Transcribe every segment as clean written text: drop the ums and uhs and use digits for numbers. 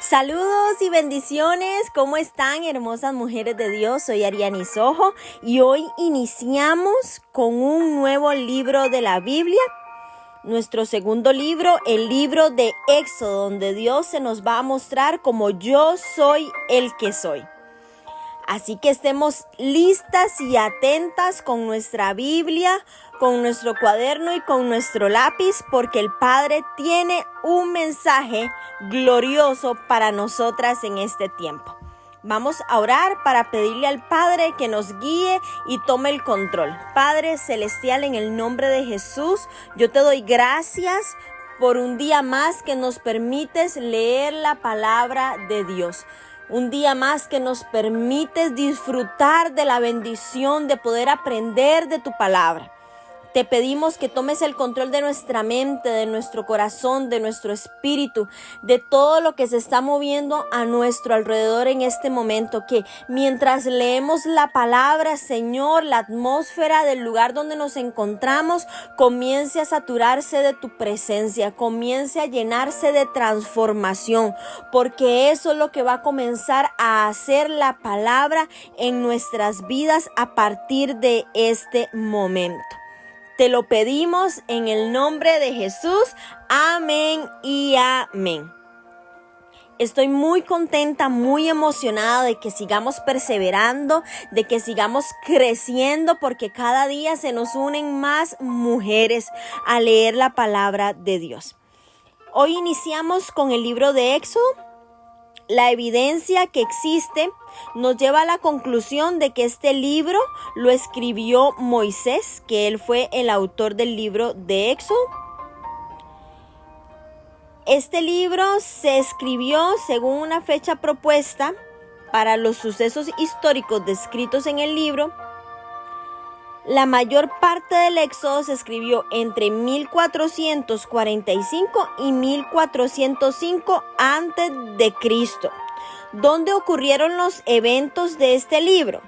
Saludos y bendiciones, ¿cómo están, hermosas mujeres de Dios? Soy Ariani Sojo y hoy iniciamos con un nuevo libro de la Biblia, nuestro segundo libro, el libro de Éxodo, donde Dios se nos va a mostrar como yo soy el que soy. Así que estemos listas y atentas con nuestra Biblia, con nuestro cuaderno y con nuestro lápiz, porque el Padre tiene un mensaje glorioso para nosotras en este tiempo. Vamos a orar para pedirle al Padre que nos guíe y tome el control. Padre Celestial, en el nombre de Jesús, yo te doy gracias por un día más que nos permites leer la palabra de Dios. Un día más que nos permites disfrutar de la bendición de poder aprender de tu palabra. Te pedimos que tomes el control de nuestra mente, de nuestro corazón, de nuestro espíritu, de todo lo que se está moviendo a nuestro alrededor en este momento. Que mientras leemos la palabra, Señor, la atmósfera del lugar donde nos encontramos comience a saturarse de tu presencia, comience a llenarse de transformación, porque eso es lo que va a comenzar a hacer la palabra en nuestras vidas a partir de este momento. Te lo pedimos en el nombre de Jesús. Amén y amén. Estoy muy contenta, muy emocionada de que sigamos perseverando, de que sigamos creciendo, porque cada día se nos unen más mujeres a leer la palabra de Dios. Hoy iniciamos con el libro de Éxodo. La evidencia que existe nos lleva a la conclusión de que este libro lo escribió Moisés, que él fue el autor del libro de Éxodo. Este libro se escribió según una fecha propuesta para los sucesos históricos descritos en el libro. La mayor parte del Éxodo se escribió entre 1445 y 1405 a.C. ¿Dónde ocurrieron los eventos de este libro?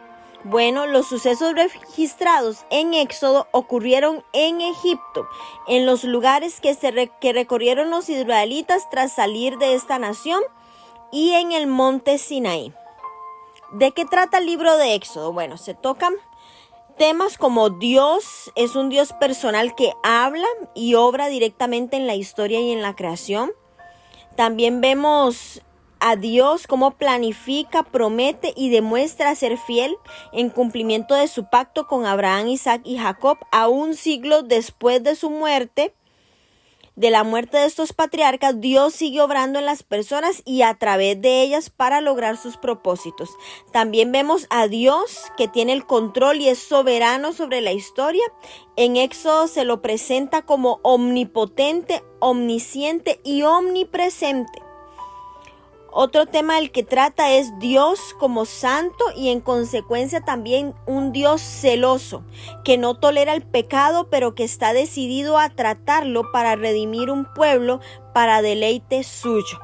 Bueno, los sucesos registrados en Éxodo ocurrieron en Egipto, en los lugares que recorrieron los israelitas tras salir de esta nación, y en el monte Sinaí. ¿De qué trata el libro de Éxodo? Bueno, se tocan temas como Dios es un Dios personal que habla y obra directamente en la historia y en la creación. También vemos a Dios cómo planifica, promete y demuestra ser fiel en cumplimiento de su pacto con Abraham, Isaac y Jacob, a un siglo después de su muerte. De la muerte de estos patriarcas, Dios sigue obrando en las personas y a través de ellas para lograr sus propósitos. También vemos a Dios que tiene el control y es soberano sobre la historia. En Éxodo se lo presenta como omnipotente, omnisciente y omnipresente. Otro tema del que trata es Dios como santo y en consecuencia también un Dios celoso, que no tolera el pecado, pero que está decidido a tratarlo para redimir un pueblo para deleite suyo.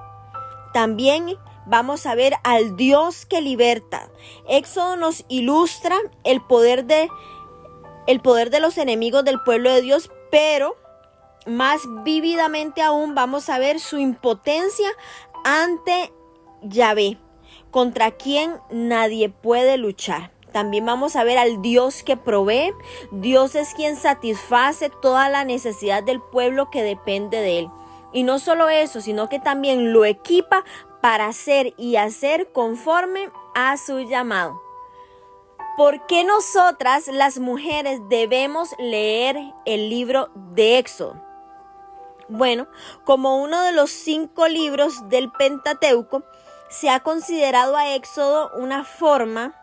También vamos a ver al Dios que liberta. Éxodo nos ilustra el poder de los enemigos del pueblo de Dios, pero más vívidamente aún vamos a ver su impotencia ante Yahvé, contra quien nadie puede luchar. También vamos a ver al Dios que provee. Dios es quien satisface toda la necesidad del pueblo que depende de él. Y no solo eso, sino que también lo equipa para hacer y hacer conforme a su llamado. ¿Por qué nosotras, las mujeres, debemos leer el libro de Éxodo? Bueno, como uno de los 5 libros del Pentateuco, se ha considerado a Éxodo una forma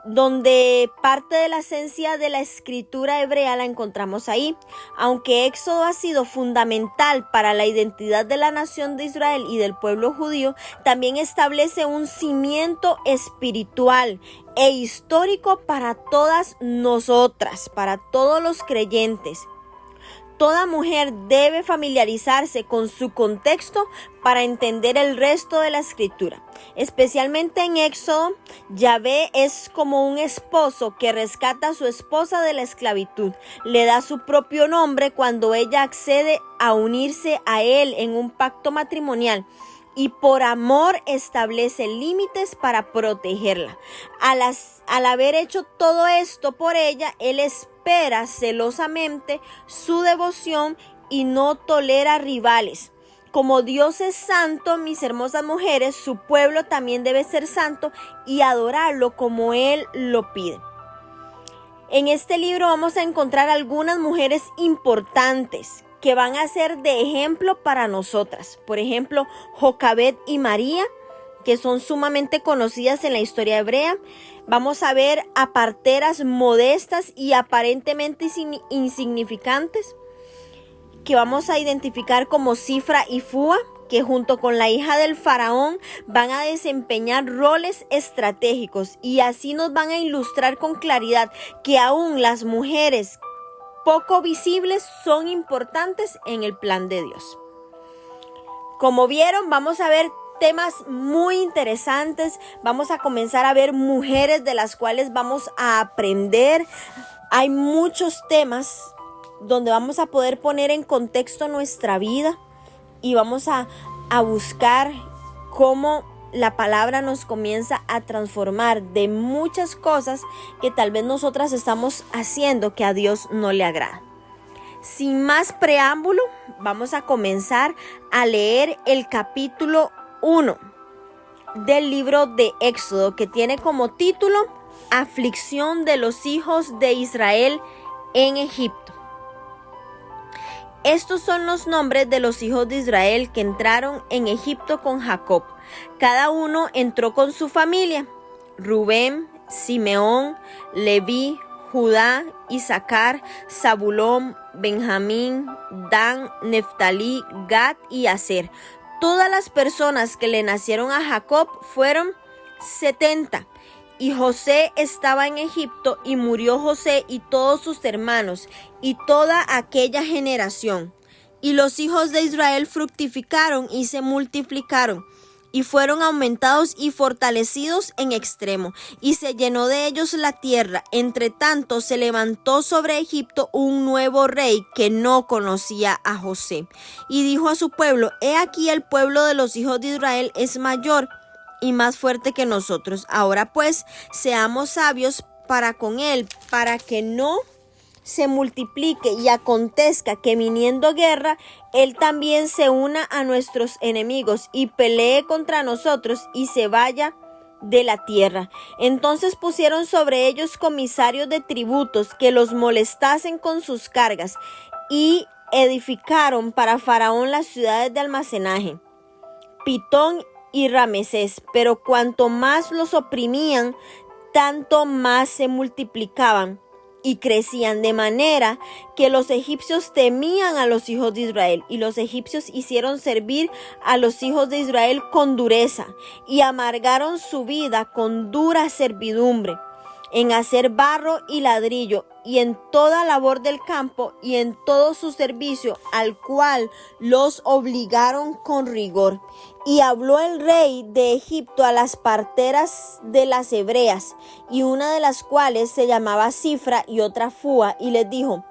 donde parte de la esencia de la escritura hebrea la encontramos ahí. Aunque Éxodo ha sido fundamental para la identidad de la nación de Israel y del pueblo judío, también establece un cimiento espiritual e histórico para todas nosotras, para todos los creyentes. Toda mujer debe familiarizarse con su contexto para entender el resto de la escritura. Especialmente en Éxodo, Yahvé es como un esposo que rescata a su esposa de la esclavitud. Le da su propio nombre cuando ella accede a unirse a él en un pacto matrimonial. y por amor establece límites para protegerla. Al haber hecho todo esto por ella, Él espera celosamente su devoción y no tolera rivales. Como Dios es santo, mis hermosas mujeres, su pueblo también debe ser santo y adorarlo como Él lo pide. En este libro vamos a encontrar algunas mujeres importantes que van a ser de ejemplo para nosotras. Por ejemplo, Jocabed y María, que son sumamente conocidas en la historia hebrea. Vamos a ver a parteras modestas y aparentemente insignificantes, que vamos a identificar como Cifra y Fúa, que junto con la hija del faraón van a desempeñar roles estratégicos, y así nos van a ilustrar con claridad que aún las mujeres poco visibles son importantes en el plan de Dios. Como vieron, vamos a ver temas muy interesantes. Vamos a comenzar a ver mujeres de las cuales vamos a aprender. Hay muchos temas donde vamos a poder poner en contexto nuestra vida y vamos a buscar cómo la palabra nos comienza a transformar de muchas cosas que tal vez nosotras estamos haciendo que a Dios no le agrada. Sin más preámbulo, vamos a comenzar a leer el capítulo 1 del libro de Éxodo, que tiene como título Aflicción de los hijos de Israel en Egipto. Estos son los nombres de los hijos de Israel que entraron en Egipto con Jacob. Cada uno entró con su familia: Rubén, Simeón, Leví, Judá, Isaacar, Zabulón, Benjamín, Dan, Neftalí, Gad y Aser. Todas las personas que le nacieron a Jacob fueron 70. Y José estaba en Egipto, y murió José y todos sus hermanos y toda aquella generación. Y los hijos de Israel fructificaron y se multiplicaron, y fueron aumentados y fortalecidos en extremo, y se llenó de ellos la tierra. Entre tanto se levantó sobre Egipto un nuevo rey que no conocía a José, y dijo a su pueblo: he aquí, el pueblo de los hijos de Israel es mayor y más fuerte que nosotros. Ahora pues, seamos sabios para con él, para que no se multiplique y acontezca que viniendo guerra, él también se una a nuestros enemigos y pelee contra nosotros y se vaya de la tierra. Entonces pusieron sobre ellos comisarios de tributos que los molestasen con sus cargas, y edificaron para Faraón las ciudades de almacenaje, Pitón y Ramesés. Pero cuanto más los oprimían, tanto más se multiplicaban y crecían, de manera que los egipcios temían a los hijos de Israel. Y los egipcios hicieron servir a los hijos de Israel con dureza, y amargaron su vida con dura servidumbre, en hacer barro y ladrillo, y en toda labor del campo, y en todo su servicio, al cual los obligaron con rigor. Y habló el rey de Egipto a las parteras de las hebreas, y una de las cuales se llamaba Cifra y otra Fúa, y les dijo: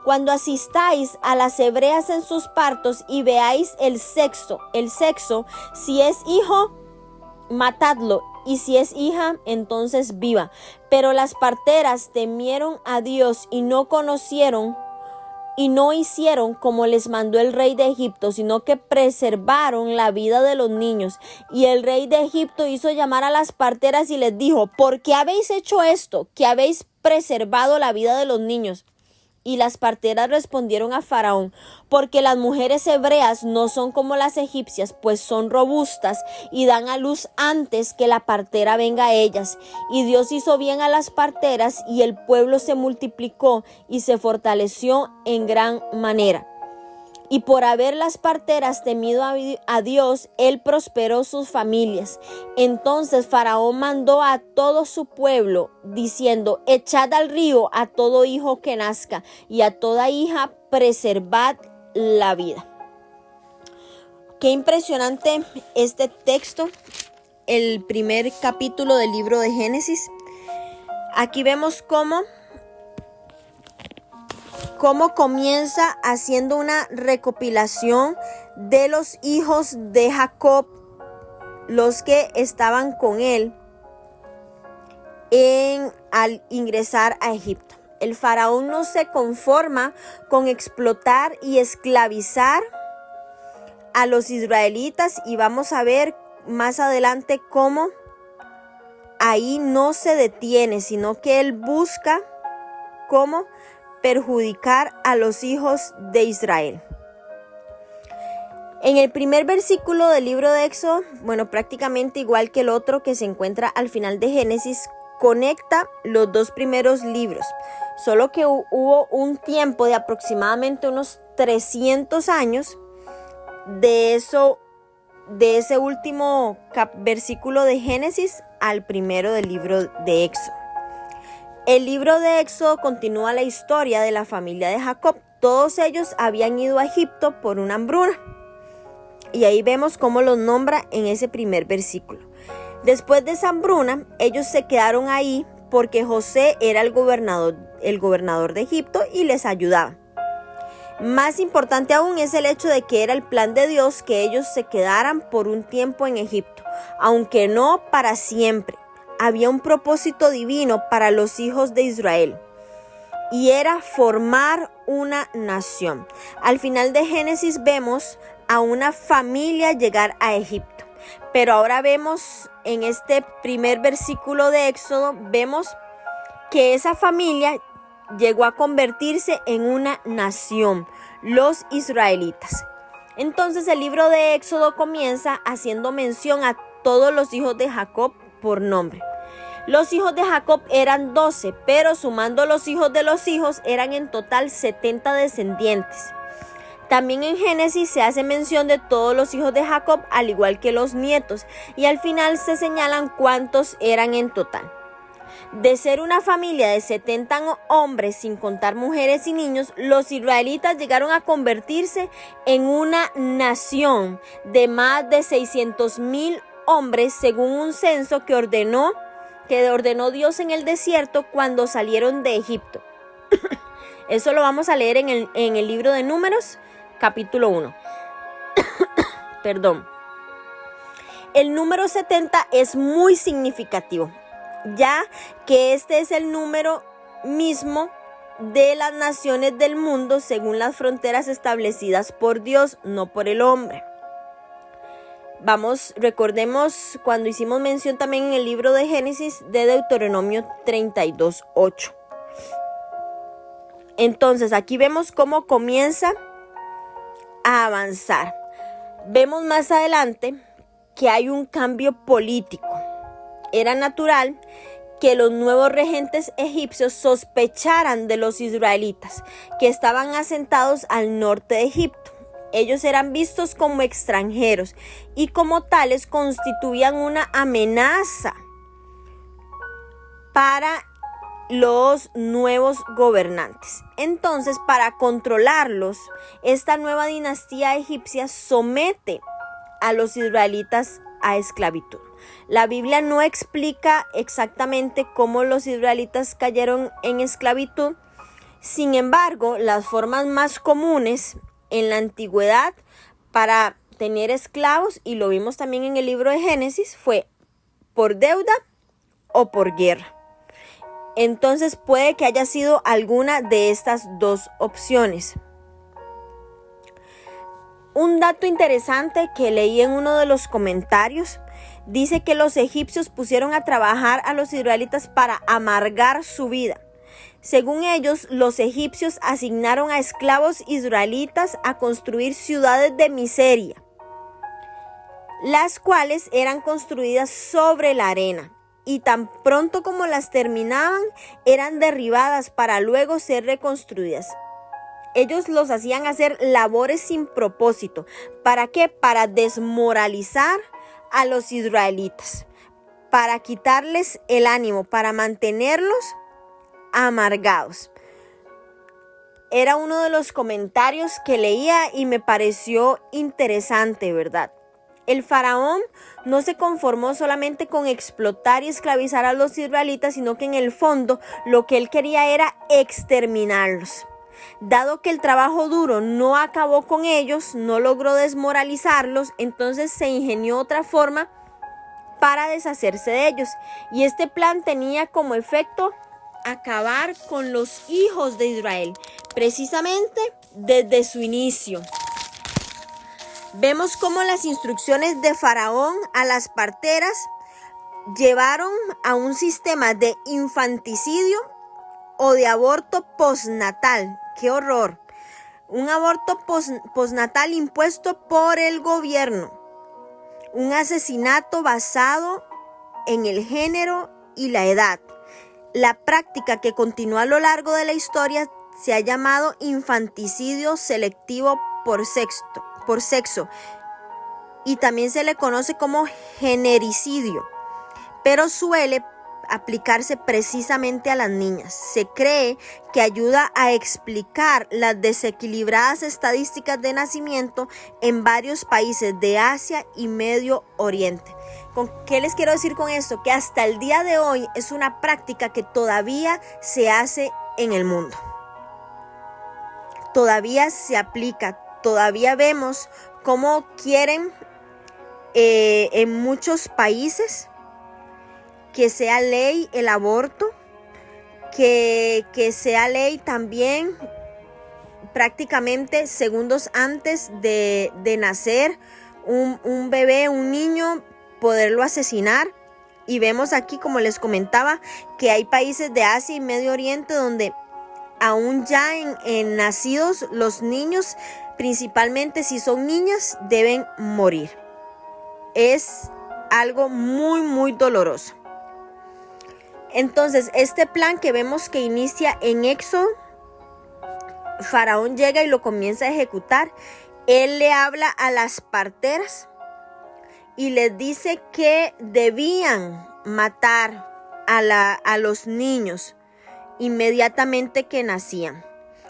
cuando asistáis a las hebreas en sus partos y veáis el sexo, si es hijo, matadlo, y si es hija, entonces viva. Pero las parteras temieron a Dios y no hicieron como les mandó el rey de Egipto, sino que preservaron la vida de los niños. Y el rey de Egipto hizo llamar a las parteras y les dijo: ¿por qué habéis hecho esto, que habéis preservado la vida de los niños? Y las parteras respondieron a Faraón: porque las mujeres hebreas no son como las egipcias, pues son robustas y dan a luz antes que la partera venga a ellas. Y Dios hizo bien a las parteras, y el pueblo se multiplicó y se fortaleció en gran manera. Y por haber las parteras temido a Dios, él prosperó sus familias. Entonces Faraón mandó a todo su pueblo, diciendo: echad al río a todo hijo que nazca, y a toda hija preservad la vida. Qué impresionante este texto, el primer capítulo del libro de Génesis. Aquí vemos cómo cómo comienza haciendo una recopilación de los hijos de Jacob, los que estaban con él al ingresar a Egipto. El faraón no se conforma con explotar y esclavizar a los israelitas, y vamos a ver más adelante cómo ahí no se detiene, sino que él busca cómo perjudicar a los hijos de Israel. En el primer versículo del libro de Éxodo, prácticamente igual que el otro que se encuentra al final de Génesis, conecta los dos primeros libros, solo que hubo un tiempo de aproximadamente unos 300 años de ese último versículo de Génesis al primero del libro de Éxodo. El libro de Éxodo continúa la historia de la familia de Jacob. Todos ellos habían ido a Egipto por una hambruna, y ahí vemos cómo los nombra en ese primer versículo. Después de esa hambruna, ellos se quedaron ahí porque José era el gobernador de Egipto y les ayudaba. Más importante aún es el hecho de que era el plan de Dios que ellos se quedaran por un tiempo en Egipto, aunque no para siempre. Había un propósito divino para los hijos de Israel, y era formar una nación. Al final de Génesis vemos a una familia llegar a Egipto, pero ahora vemos en este primer versículo de Éxodo, vemos que esa familia llegó a convertirse en una nación, los israelitas. Entonces el libro de Éxodo comienza haciendo mención a todos los hijos de Jacob por nombre. Los hijos de Jacob eran 12, pero sumando los hijos de los hijos eran en total 70 descendientes. También en Génesis se hace mención de todos los hijos de Jacob, al igual que los nietos, y al final se señalan cuántos eran en total. De ser una familia de 70 hombres, sin contar mujeres y niños, los israelitas llegaron a convertirse en una nación de más de 600,000 hombres, según un censo que ordenó Dios en el desierto cuando salieron de Egipto. Eso lo vamos a leer en el libro de Números, capítulo 1. Perdón. El número 70 es muy significativo, ya que este es el número mismo de las naciones del mundo según las fronteras establecidas por Dios, no por el hombre. Recordemos cuando hicimos mención también en el libro de Génesis de Deuteronomio 32:8. Entonces aquí vemos cómo comienza a avanzar. Vemos más adelante que hay un cambio político. Era natural que los nuevos regentes egipcios sospecharan de los israelitas que estaban asentados al norte de Egipto. Ellos eran vistos como extranjeros y como tales constituían una amenaza para los nuevos gobernantes. Entonces, para controlarlos, esta nueva dinastía egipcia somete a los israelitas a esclavitud. La Biblia no explica exactamente cómo los israelitas cayeron en esclavitud. Sin embargo, las formas más comunes en la antigüedad para tener esclavos, y lo vimos también en el libro de Génesis, fue por deuda o por guerra. Entonces puede que haya sido alguna de estas dos opciones. Un dato interesante que leí en uno de los comentarios dice que los egipcios pusieron a trabajar a los israelitas para amargar su vida. Según ellos, los egipcios asignaron a esclavos israelitas a construir ciudades de miseria, las cuales eran construidas sobre la arena, y tan pronto como las terminaban, eran derribadas para luego ser reconstruidas. Ellos los hacían hacer labores sin propósito. ¿Para qué? Para desmoralizar a los israelitas, para quitarles el ánimo, para mantenerlos amargados. Era uno de los comentarios que leía y me pareció interesante, ¿verdad? El faraón no se conformó solamente con explotar y esclavizar a los israelitas, sino que en el fondo lo que él quería era exterminarlos. Dado que el trabajo duro no acabó con ellos, no logró desmoralizarlos, entonces se ingenió otra forma para deshacerse de ellos. Y este plan tenía como efecto acabar con los hijos de Israel, precisamente desde su inicio. Vemos cómo las instrucciones de Faraón a las parteras llevaron a un sistema de infanticidio o de aborto postnatal. ¡Qué horror! Un aborto postnatal impuesto por el gobierno. Un asesinato basado en el género y la edad. La práctica que continúa a lo largo de la historia se ha llamado infanticidio selectivo por sexo y también se le conoce como genericidio, pero suele aplicarse precisamente a las niñas. Se cree que ayuda a explicar las desequilibradas estadísticas de nacimiento en varios países de Asia y Medio Oriente. ¿Qué les quiero decir con esto? Que hasta el día de hoy es una práctica que todavía se hace en el mundo. Todavía se aplica, todavía vemos cómo quieren en muchos países que sea ley el aborto, que sea ley también prácticamente segundos antes de nacer un bebé, un niño, poderlo asesinar. Y vemos aquí, como les comentaba, que hay países de Asia y Medio Oriente donde aún ya en nacidos los niños, principalmente si son niñas, deben morir. Es algo muy, muy doloroso. Entonces, este plan que vemos que inicia en Éxodo, Faraón llega y lo comienza a ejecutar. Él le habla a las parteras y les dice que debían matar a los niños inmediatamente que nacían.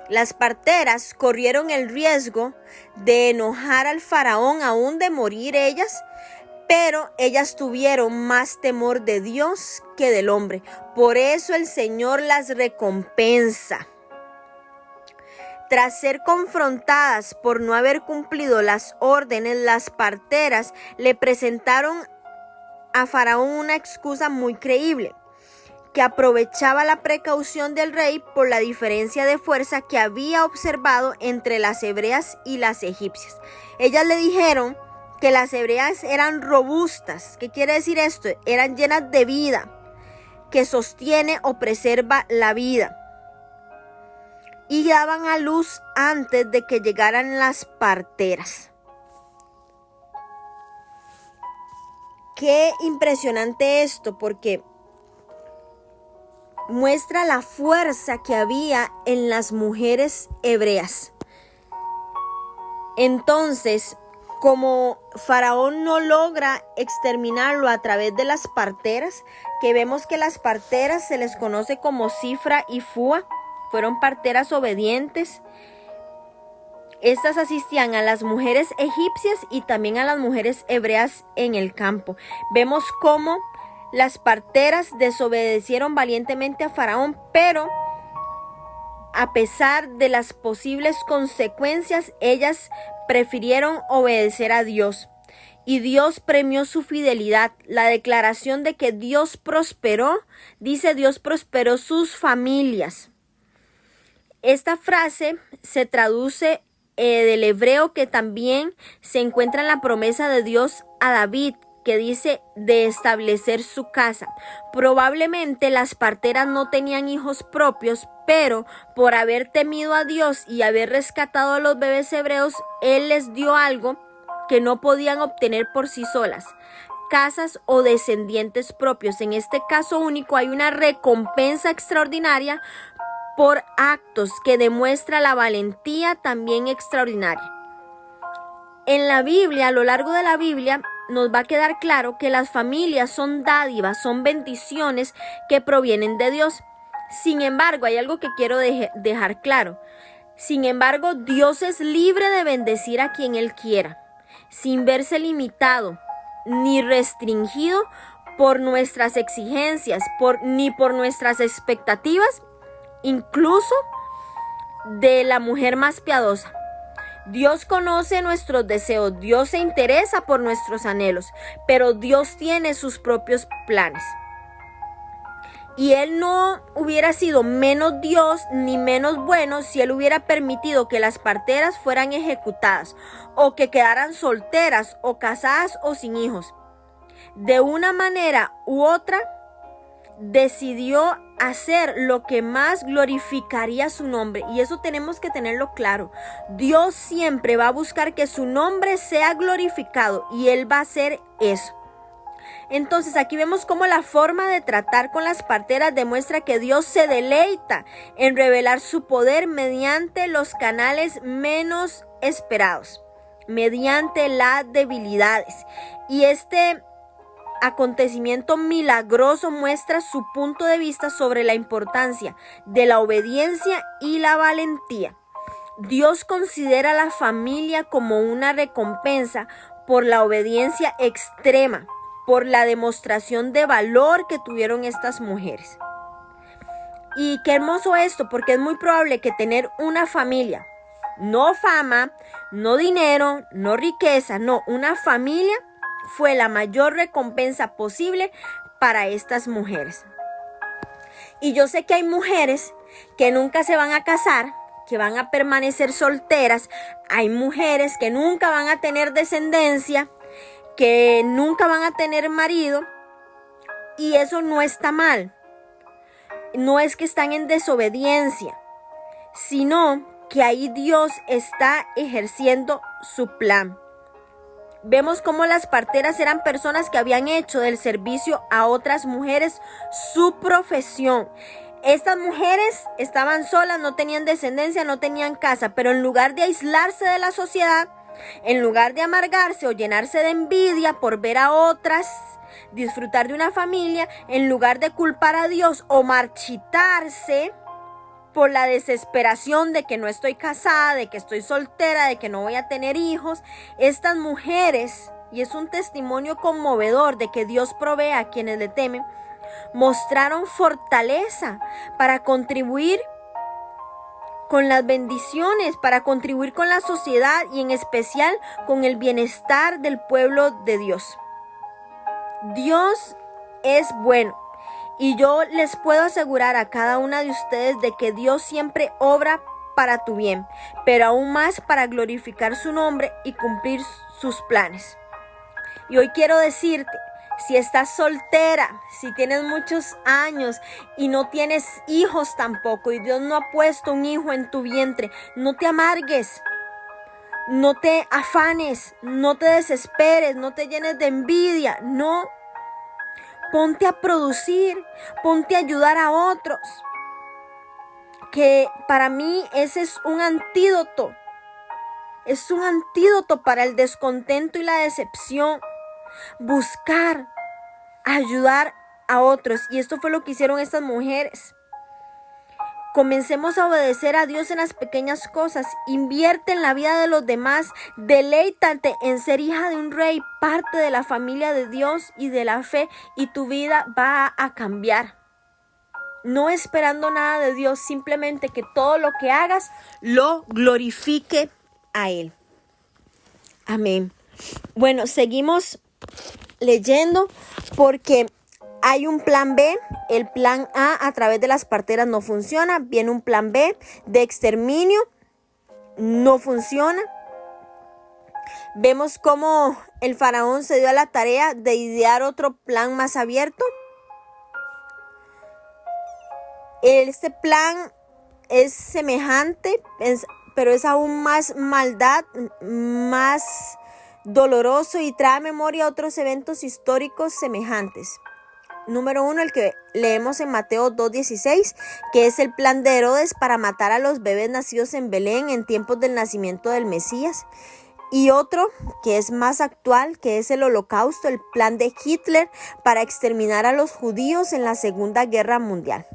Las parteras corrieron el riesgo de enojar al faraón, aún de morir ellas, pero ellas tuvieron más temor de Dios que del hombre. Por eso el Señor las recompensa. Tras ser confrontadas por no haber cumplido las órdenes, las parteras le presentaron a Faraón una excusa muy creíble, que aprovechaba la precaución del rey por la diferencia de fuerza que había observado entre las hebreas y las egipcias. Ellas le dijeron que las hebreas eran robustas. ¿Qué quiere decir esto? Eran llenas de vida, que sostiene o preserva la vida. Y daban a luz antes de que llegaran las parteras. Qué impresionante esto, porque muestra la fuerza que había en las mujeres hebreas. Entonces, como Faraón no logra exterminarlo a través de las parteras, que vemos que las parteras se les conoce como Cifra y Fua, fueron parteras obedientes. Estas asistían a las mujeres egipcias y también a las mujeres hebreas en el campo. Vemos cómo las parteras desobedecieron valientemente a Faraón, pero a pesar de las posibles consecuencias, ellas prefirieron obedecer a Dios. Y Dios premió su fidelidad. La declaración de que Dios prosperó, dice Dios prosperó sus familias. Esta frase se traduce del hebreo, que también se encuentra en la promesa de Dios a David, que dice de establecer su casa. Probablemente las parteras no tenían hijos propios, pero por haber temido a Dios y haber rescatado a los bebés hebreos, Él les dio algo que no podían obtener por sí solas: casas o descendientes propios. En este caso único hay una recompensa extraordinaria por actos que demuestra la valentía también extraordinaria. En la Biblia, a lo largo de la Biblia, nos va a quedar claro que las familias son dádivas, son bendiciones que provienen de Dios. Sin embargo, hay algo que quiero dejar claro. Sin embargo, Dios es libre de bendecir a quien Él quiera, sin verse limitado ni restringido por nuestras exigencias, ni por nuestras expectativas. Incluso de la mujer más piadosa. Dios conoce nuestros deseos, Dios se interesa por nuestros anhelos, pero Dios tiene sus propios planes. Y Él no hubiera sido menos Dios ni menos bueno si Él hubiera permitido que las parteras fueran ejecutadas o que quedaran solteras o casadas o sin hijos. De una manera u otra, decidió hacer lo que más glorificaría su nombre, y eso tenemos que tenerlo claro. Dios siempre va a buscar que su nombre sea glorificado y Él va a hacer eso. Entonces aquí vemos cómo la forma de tratar con las parteras demuestra que Dios se deleita en revelar su poder mediante los canales menos esperados, mediante las debilidades. Y este acontecimiento milagroso muestra su punto de vista sobre la importancia de la obediencia y la valentía. Dios considera a la familia como una recompensa por la obediencia extrema, por la demostración de valor que tuvieron estas mujeres. Y qué hermoso esto, porque es muy probable que tener una familia, no fama, no dinero, no riqueza, no, una familia fue la mayor recompensa posible para estas mujeres. Y yo sé que hay mujeres que nunca se van a casar, que van a permanecer solteras. Hay mujeres que nunca van a tener descendencia, que nunca van a tener marido, y eso no está mal. No es que están en desobediencia, sino que ahí Dios está ejerciendo su plan. Vemos cómo las parteras eran personas que habían hecho del servicio a otras mujeres su profesión. Estas mujeres estaban solas, no tenían descendencia, no tenían casa, pero en lugar de aislarse de la sociedad, en lugar de amargarse o llenarse de envidia por ver a otras disfrutar de una familia, en lugar de culpar a Dios o marchitarse por la desesperación de que no estoy casada, de que estoy soltera, de que no voy a tener hijos, estas mujeres, y es un testimonio conmovedor de que Dios provee a quienes le temen, mostraron fortaleza para contribuir con las bendiciones, para contribuir con la sociedad y en especial con el bienestar del pueblo de Dios. Dios es bueno y yo les puedo asegurar a cada una de ustedes de que Dios siempre obra para tu bien, pero aún más para glorificar su nombre y cumplir sus planes. Y hoy quiero decirte, si estás soltera, si tienes muchos años y no tienes hijos tampoco, y Dios no ha puesto un hijo en tu vientre, no te amargues, no te afanes, no te desesperes, no te llenes de envidia, no. Ponte a producir, ponte a ayudar a otros. Que para mí ese es un antídoto. Es un antídoto para el descontento y la decepción. Buscar, ayudar a otros. Y esto fue lo que hicieron estas mujeres. Comencemos a obedecer a Dios en las pequeñas cosas. Invierte en la vida de los demás. Deleítate en ser hija de un rey, parte de la familia de Dios y de la fe. Y tu vida va a cambiar. No esperando nada de Dios, simplemente que todo lo que hagas lo glorifique a Él. Amén. Bueno, seguimos leyendo porque hay un plan B. El plan A través de las parteras no funciona. Viene un plan B de exterminio. No funciona. Vemos cómo el faraón se dio a la tarea de idear otro plan más abierto. Este plan es semejante, pero es aún más maldad, más doloroso y trae a memoria otros eventos históricos semejantes. Número 1, el que leemos en Mateo 2:16, que es el plan de Herodes para matar a los bebés nacidos en Belén en tiempos del nacimiento del Mesías. Y otro que es más actual, que es el Holocausto, el plan de Hitler para exterminar a los judíos en la Segunda Guerra Mundial.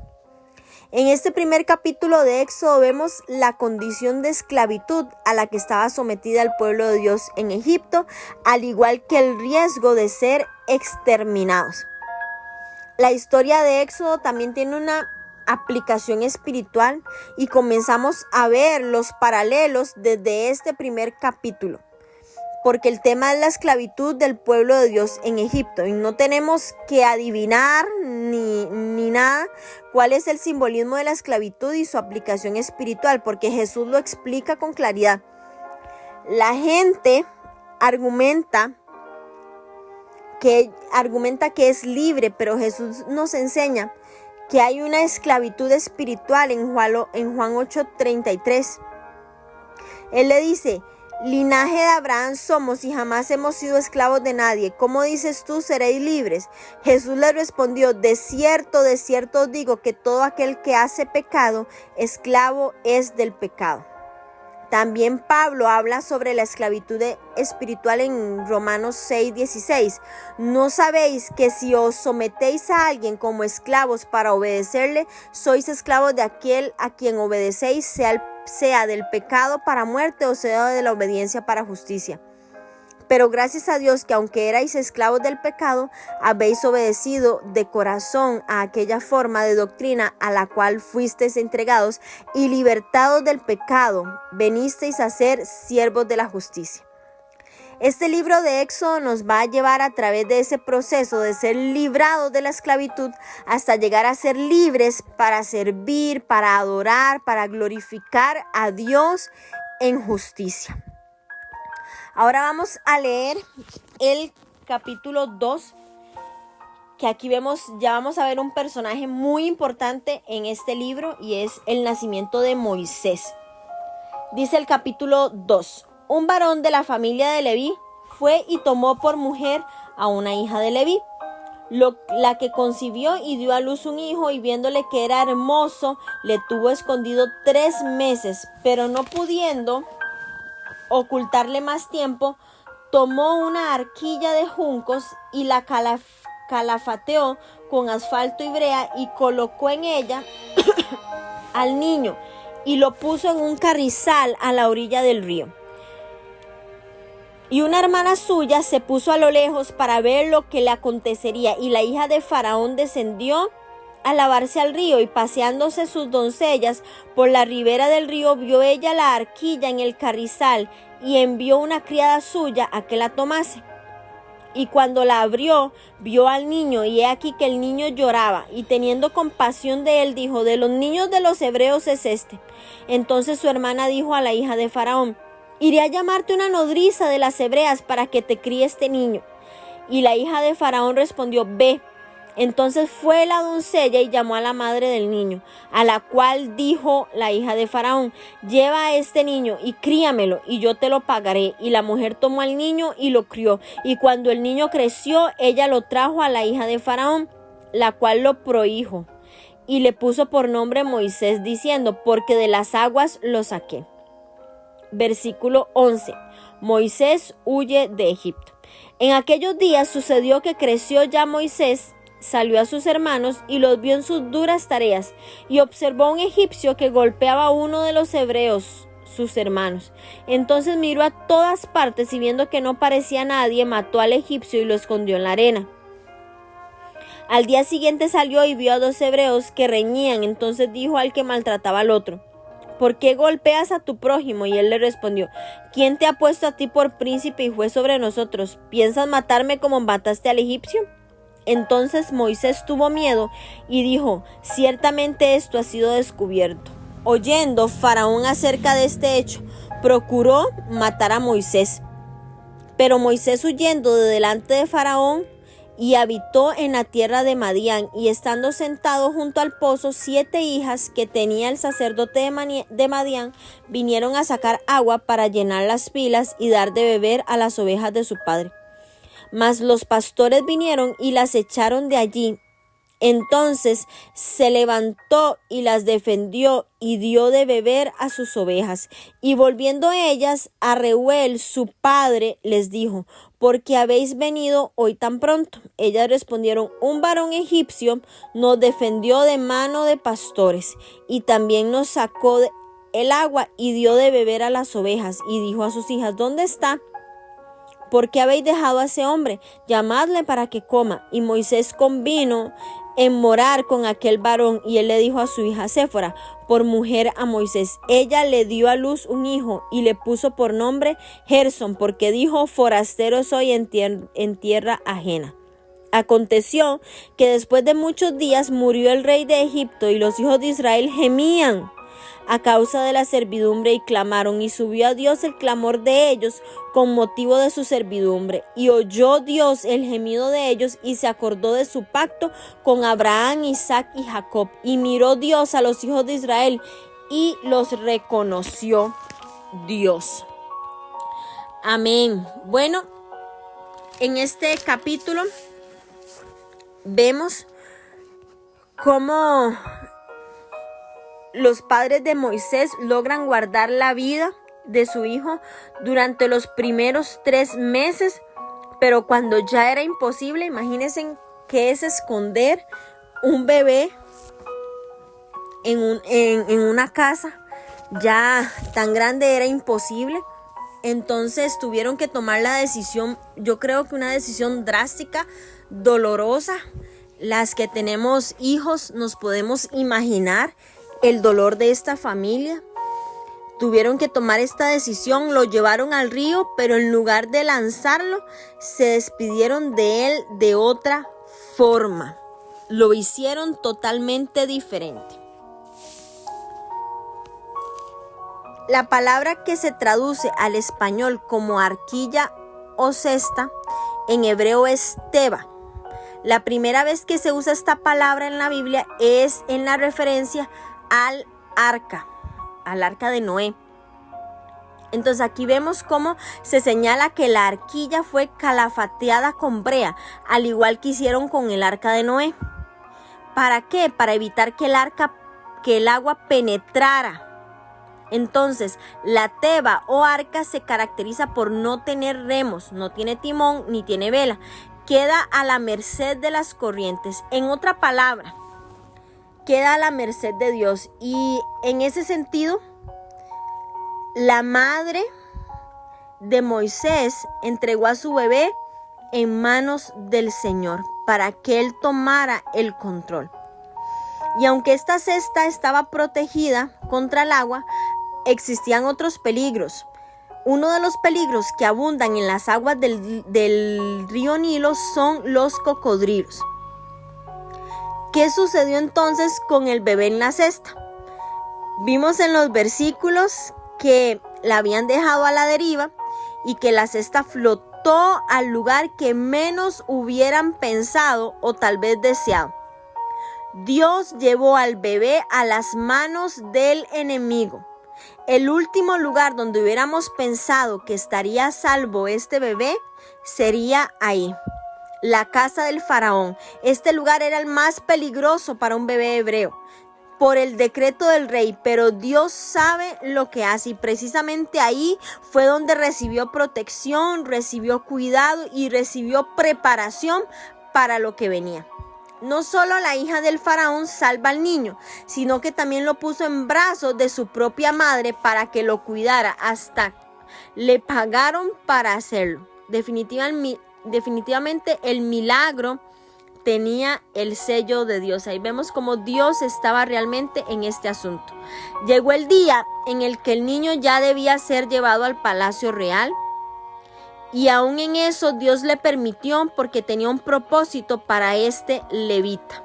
En este primer capítulo de Éxodo vemos la condición de esclavitud a la que estaba sometida el pueblo de Dios en Egipto, al igual que el riesgo de ser exterminados. La historia de Éxodo también tiene una aplicación espiritual y comenzamos a ver los paralelos desde este primer capítulo. Porque el tema es la esclavitud del pueblo de Dios en Egipto. Y no tenemos que adivinar ni nada cuál es el simbolismo de la esclavitud y su aplicación espiritual, porque Jesús lo explica con claridad. La gente argumenta que es libre, pero Jesús nos enseña que hay una esclavitud espiritual en Juan 8:33. Él le dice: linaje de Abraham somos y jamás hemos sido esclavos de nadie. ¿Cómo dices tú, seréis libres? Jesús le respondió: de cierto os digo que todo aquel que hace pecado, esclavo es del pecado. También Pablo habla sobre la esclavitud espiritual en Romanos 6:16. ¿No sabéis que si os sometéis a alguien como esclavos para obedecerle, sois esclavos de aquel a quien obedecéis, sea del pecado para muerte o sea de la obediencia para justicia? Pero gracias a Dios que aunque erais esclavos del pecado, habéis obedecido de corazón a aquella forma de doctrina a la cual fuisteis entregados, y libertados del pecado, venisteis a ser siervos de la justicia. Este libro de Éxodo nos va a llevar a través de ese proceso de ser librados de la esclavitud hasta llegar a ser libres para servir, para adorar, para glorificar a Dios en justicia. Ahora vamos a leer el capítulo 2, que aquí ya vamos a ver un personaje muy importante en este libro y es el nacimiento de Moisés. Dice el capítulo 2: un varón de la familia de Leví fue y tomó por mujer a una hija de Leví, la que concibió y dio a luz un hijo, y viéndole que era hermoso, le tuvo escondido 3 meses, pero no pudiendo ocultarle más tiempo, tomó una arquilla de juncos y la calafateó con asfalto y brea y colocó en ella al niño y lo puso en un carrizal a la orilla del río. Y una hermana suya se puso a lo lejos para ver lo que le acontecería, y la hija de Faraón descendió a lavarse al río, y paseándose sus doncellas por la ribera del río, vio ella la arquilla en el carrizal y envió una criada suya a que la tomase. Y cuando la abrió, vio al niño, y he aquí que el niño lloraba, y teniendo compasión de él, dijo: de los niños de los hebreos es este. Entonces su hermana dijo a la hija de Faraón: iré a llamarte una nodriza de las hebreas para que te críe este niño. Y la hija de Faraón respondió: ve. Entonces fue la doncella y llamó a la madre del niño, a la cual dijo la hija de Faraón: lleva a este niño y críamelo, y yo te lo pagaré. Y la mujer tomó al niño y lo crió, y cuando el niño creció, ella lo trajo a la hija de Faraón, la cual lo prohijo, y le puso por nombre Moisés, diciendo: porque de las aguas lo saqué. Versículo 11. Moisés huye de Egipto. En aquellos días sucedió que creció ya Moisés, salió a sus hermanos y los vio en sus duras tareas, y observó a un egipcio que golpeaba a uno de los hebreos, sus hermanos. Entonces miró a todas partes, y viendo que no parecía nadie, mató al egipcio y lo escondió en la arena. Al día siguiente salió y vio a 2 hebreos que reñían. Entonces dijo al que maltrataba al otro: ¿por qué golpeas a tu prójimo? Y él le respondió: ¿quién te ha puesto a ti por príncipe y juez sobre nosotros? ¿Piensas matarme como mataste al egipcio? Entonces Moisés tuvo miedo y dijo: ciertamente esto ha sido descubierto. Oyendo Faraón acerca de este hecho, procuró matar a Moisés. Pero Moisés, huyendo de delante de Faraón, y habitó en la tierra de Madián, y estando sentado junto al pozo, 7 hijas que tenía el sacerdote de Madián vinieron a sacar agua para llenar las pilas y dar de beber a las ovejas de su padre. Mas los pastores vinieron y las echaron de allí. Entonces se levantó y las defendió y dio de beber a sus ovejas. Y volviendo ellas a Reuel, su padre, les dijo: ¿por qué habéis venido hoy tan pronto? Ellas respondieron: un varón egipcio nos defendió de mano de pastores, y también nos sacó el agua y dio de beber a las ovejas. Y dijo a sus hijas: ¿dónde está? ¿Por qué habéis dejado a ese hombre? Llamadle para que coma. Y Moisés convino en morar con aquel varón, y él le dijo a su hija Séfora por mujer a Moisés. Ella le dio a luz un hijo y le puso por nombre Gersón, porque dijo: forastero soy en tierra ajena. Aconteció que después de muchos días murió el rey de Egipto, y los hijos de Israel gemían a causa de la servidumbre y clamaron, y subió a Dios el clamor de ellos con motivo de su servidumbre, y oyó Dios el gemido de ellos, y se acordó de su pacto con Abraham, Isaac y Jacob, y miró Dios a los hijos de Israel y los reconoció Dios. Amén. Bueno, en este capítulo vemos cómo los padres de Moisés logran guardar la vida de su hijo durante los primeros 3 meses, pero cuando ya era imposible, imagínense qué es esconder un bebé en una casa ya tan grande, era imposible. Entonces tuvieron que tomar la decisión, yo creo que una decisión drástica, dolorosa. Las que tenemos hijos nos podemos imaginar el dolor de esta familia. Tuvieron que tomar esta decisión, lo llevaron al río, pero en lugar de lanzarlo, se despidieron de él de otra forma. Lo hicieron totalmente diferente. La palabra que se traduce al español como arquilla o cesta, en hebreo es teba. La primera vez que se usa esta palabra en la Biblia es en la referencia al arca de Noé. Entonces aquí vemos cómo se señala que la arquilla fue calafateada con brea, al igual que hicieron con el arca de Noé. ¿Para qué? Para evitar que el agua penetrara. Entonces, la teba o arca se caracteriza por no tener remos, no tiene timón ni tiene vela. Queda a la merced de las corrientes. En otra palabra, queda a la merced de Dios. Y en ese sentido, la madre de Moisés entregó a su bebé en manos del Señor para que él tomara el control. Y aunque esta cesta estaba protegida contra el agua, existían otros peligros. Uno de los peligros que abundan en las aguas del río Nilo son los cocodrilos. ¿Qué sucedió entonces con el bebé en la cesta? Vimos en los versículos que la habían dejado a la deriva y que la cesta flotó al lugar que menos hubieran pensado o tal vez deseado. Dios llevó al bebé a las manos del enemigo. El último lugar donde hubiéramos pensado que estaría a salvo este bebé sería ahí, la casa del faraón. Este lugar era el más peligroso para un bebé hebreo por el decreto del rey, pero Dios sabe lo que hace, y precisamente ahí fue donde recibió protección, recibió cuidado y recibió preparación para lo que venía. No solo la hija del faraón salva al niño, sino que también lo puso en brazos de su propia madre para que lo cuidara. Hasta le pagaron para hacerlo. Definitivamente el milagro tenía el sello de Dios. Ahí vemos cómo Dios estaba realmente en este asunto. Llegó el día en el que el niño ya debía ser llevado al palacio real. Y aún en eso Dios le permitió, porque tenía un propósito para este levita.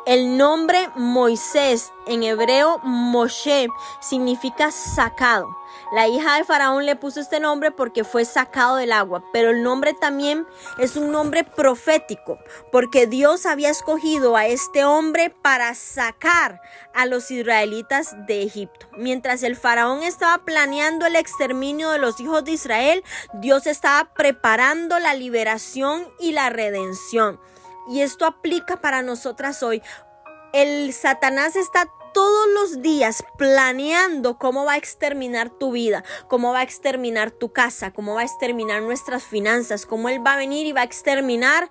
El nombre Moisés, en hebreo Moshe, significa sacado. La hija de Faraón le puso este nombre porque fue sacado del agua, pero el nombre también es un nombre profético, porque Dios había escogido a este hombre para sacar a los israelitas de Egipto. Mientras el Faraón estaba planeando el exterminio de los hijos de Israel, Dios estaba preparando la liberación y la redención. Y esto aplica para nosotras hoy. El Satanás está todos los días planeando cómo va a exterminar tu vida, cómo va a exterminar tu casa, cómo va a exterminar nuestras finanzas, cómo él va a venir y va a exterminar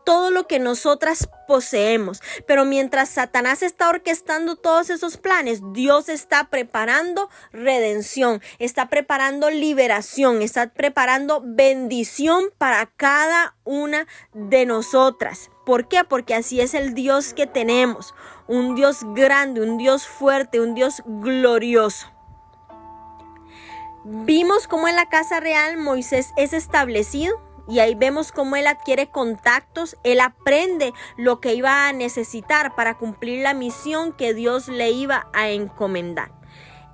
todo lo que nosotras poseemos. Pero mientras Satanás está orquestando todos esos planes, Dios está preparando redención, está preparando liberación, está preparando bendición para cada una de nosotras. ¿Por qué? Porque así es el Dios que tenemos, un Dios grande, un Dios fuerte, un Dios glorioso. Vimos cómo en la casa real Moisés es establecido y ahí vemos cómo él adquiere contactos, él aprende lo que iba a necesitar para cumplir la misión que Dios le iba a encomendar.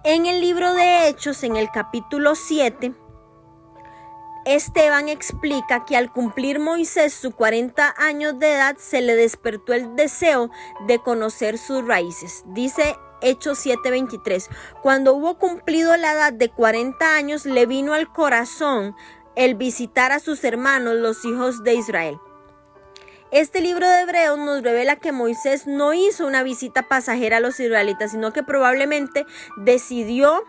En el libro de Hechos, en el capítulo 7, Esteban explica que al cumplir Moisés sus 40 años de edad se le despertó el deseo de conocer sus raíces. Dice Hechos 7:23, cuando hubo cumplido la edad de 40 años le vino al corazón el visitar a sus hermanos, los hijos de Israel. Este libro de Hebreos nos revela que Moisés no hizo una visita pasajera a los israelitas, sino que probablemente decidió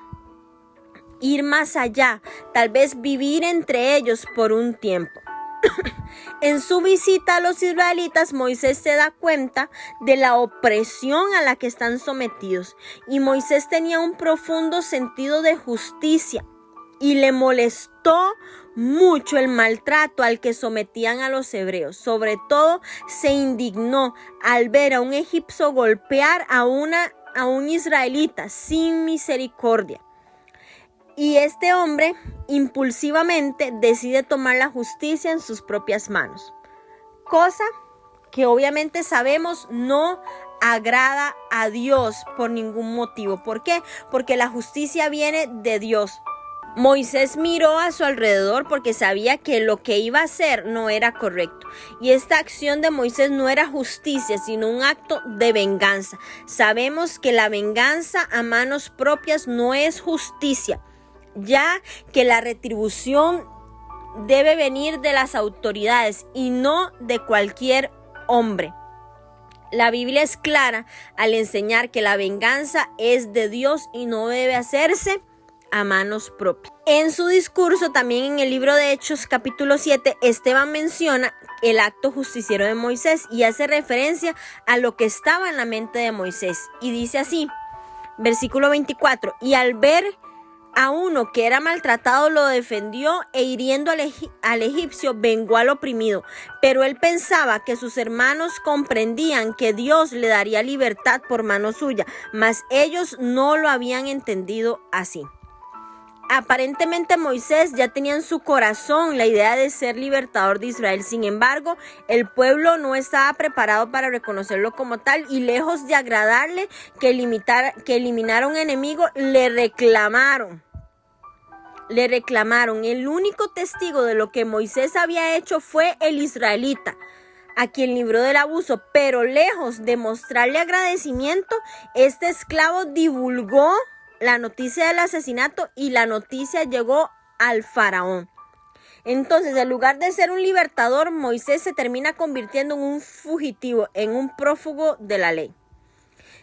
ir más allá, tal vez vivir entre ellos por un tiempo. En su visita a los israelitas, Moisés se da cuenta de la opresión a la que están sometidos, y Moisés tenía un profundo sentido de justicia y le molestó mucho el maltrato al que sometían a los hebreos. Sobre todo se indignó al ver a un egipcio golpear a un israelita sin misericordia. Y este hombre impulsivamente decide tomar la justicia en sus propias manos, cosa que obviamente sabemos no agrada a Dios por ningún motivo. ¿Por qué? Porque la justicia viene de Dios. Moisés miró a su alrededor porque sabía que lo que iba a hacer no era correcto. Y esta acción de Moisés no era justicia, sino un acto de venganza. Sabemos que la venganza a manos propias no es justicia, ya que la retribución debe venir de las autoridades y no de cualquier hombre. La Biblia es clara al enseñar que la venganza es de Dios y no debe hacerse a manos propias. En su discurso, también en el libro de Hechos capítulo 7, Esteban menciona el acto justiciero de Moisés y hace referencia a lo que estaba en la mente de Moisés. Y dice así, versículo 24, y al ver a uno que era maltratado lo defendió e hiriendo al egipcio vengó al oprimido. Pero él pensaba que sus hermanos comprendían que Dios le daría libertad por mano suya, mas ellos no lo habían entendido así. Aparentemente Moisés ya tenía en su corazón la idea de ser libertador de Israel. Sin embargo, el pueblo no estaba preparado para reconocerlo como tal y lejos de agradarle que eliminara un enemigo, le reclamaron. El único testigo de lo que Moisés había hecho fue el israelita, a quien libró del abuso, pero lejos de mostrarle agradecimiento, este esclavo divulgó la noticia del asesinato y la noticia llegó al faraón. Entonces, en lugar de ser un libertador, Moisés se termina convirtiendo en un fugitivo, en un prófugo de la ley.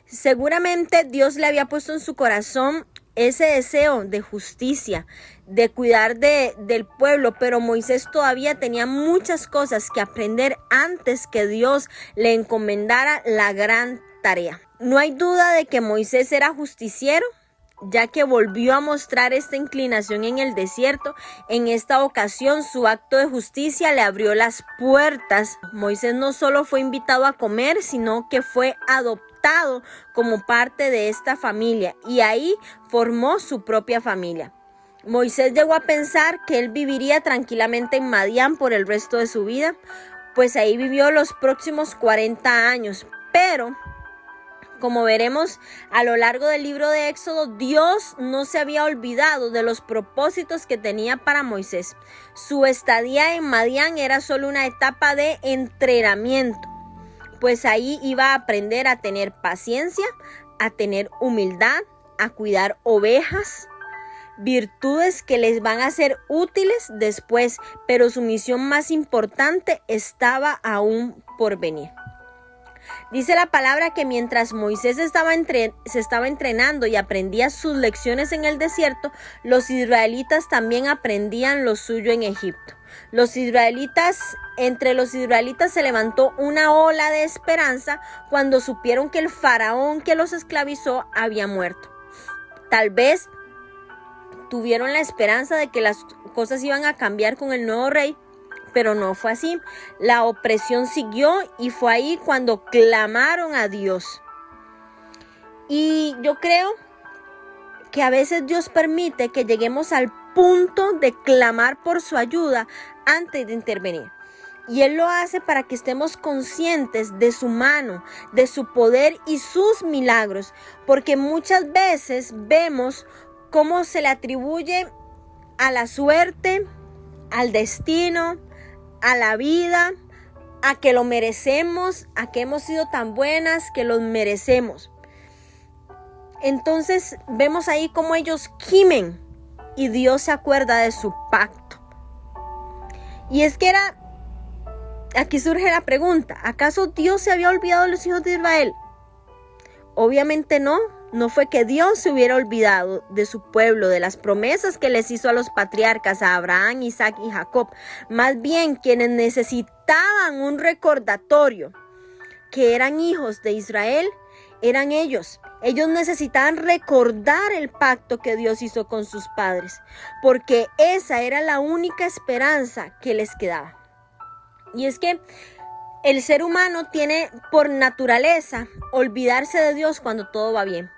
Seguramente Dios le había puesto en su corazón ese deseo de justicia, de cuidar del pueblo, pero Moisés todavía tenía muchas cosas que aprender antes que Dios le encomendara la gran tarea. No hay duda de que Moisés era justiciero, ya que volvió a mostrar esta inclinación en el desierto. En esta ocasión, su acto de justicia le abrió las puertas. Moisés no solo fue invitado a comer, sino que fue adoptado como parte de esta familia y ahí formó su propia familia. Moisés llegó a pensar que él viviría tranquilamente en Madián por el resto de su vida, pues ahí vivió los próximos 40 años, pero como veremos a lo largo del libro de Éxodo, Dios no se había olvidado de los propósitos que tenía para Moisés. Su estadía en Madián era solo una etapa de entrenamiento, pues ahí iba a aprender a tener paciencia, a tener humildad, a cuidar ovejas, virtudes que les van a ser útiles después, pero su misión más importante estaba aún por venir. Dice la palabra que mientras Moisés se estaba entrenando y aprendía sus lecciones en el desierto, los israelitas también aprendían lo suyo en Egipto. Entre los israelitas se levantó una ola de esperanza cuando supieron que el faraón que los esclavizó había muerto. Tal vez tuvieron la esperanza de que las cosas iban a cambiar con el nuevo rey, pero no fue así. La opresión siguió y fue ahí cuando clamaron a Dios. Y yo creo que a veces Dios permite que lleguemos al punto de clamar por su ayuda antes de intervenir. Y Él lo hace para que estemos conscientes de su mano, de su poder y sus milagros. Porque muchas veces vemos cómo se le atribuye a la suerte, al destino, a la vida, a que lo merecemos, a que hemos sido tan buenas que los merecemos. Entonces vemos ahí cómo ellos gimen y Dios se acuerda de su pacto. Y es que aquí surge la pregunta, ¿acaso Dios se había olvidado de los hijos de Israel? Obviamente no. No fue que Dios se hubiera olvidado de su pueblo, de las promesas que les hizo a los patriarcas, a Abraham, Isaac y Jacob. Más bien, quienes necesitaban un recordatorio que eran hijos de Israel, eran ellos. Ellos necesitaban recordar el pacto que Dios hizo con sus padres, porque esa era la única esperanza que les quedaba. Y es que el ser humano tiene por naturaleza olvidarse de Dios cuando todo va bien.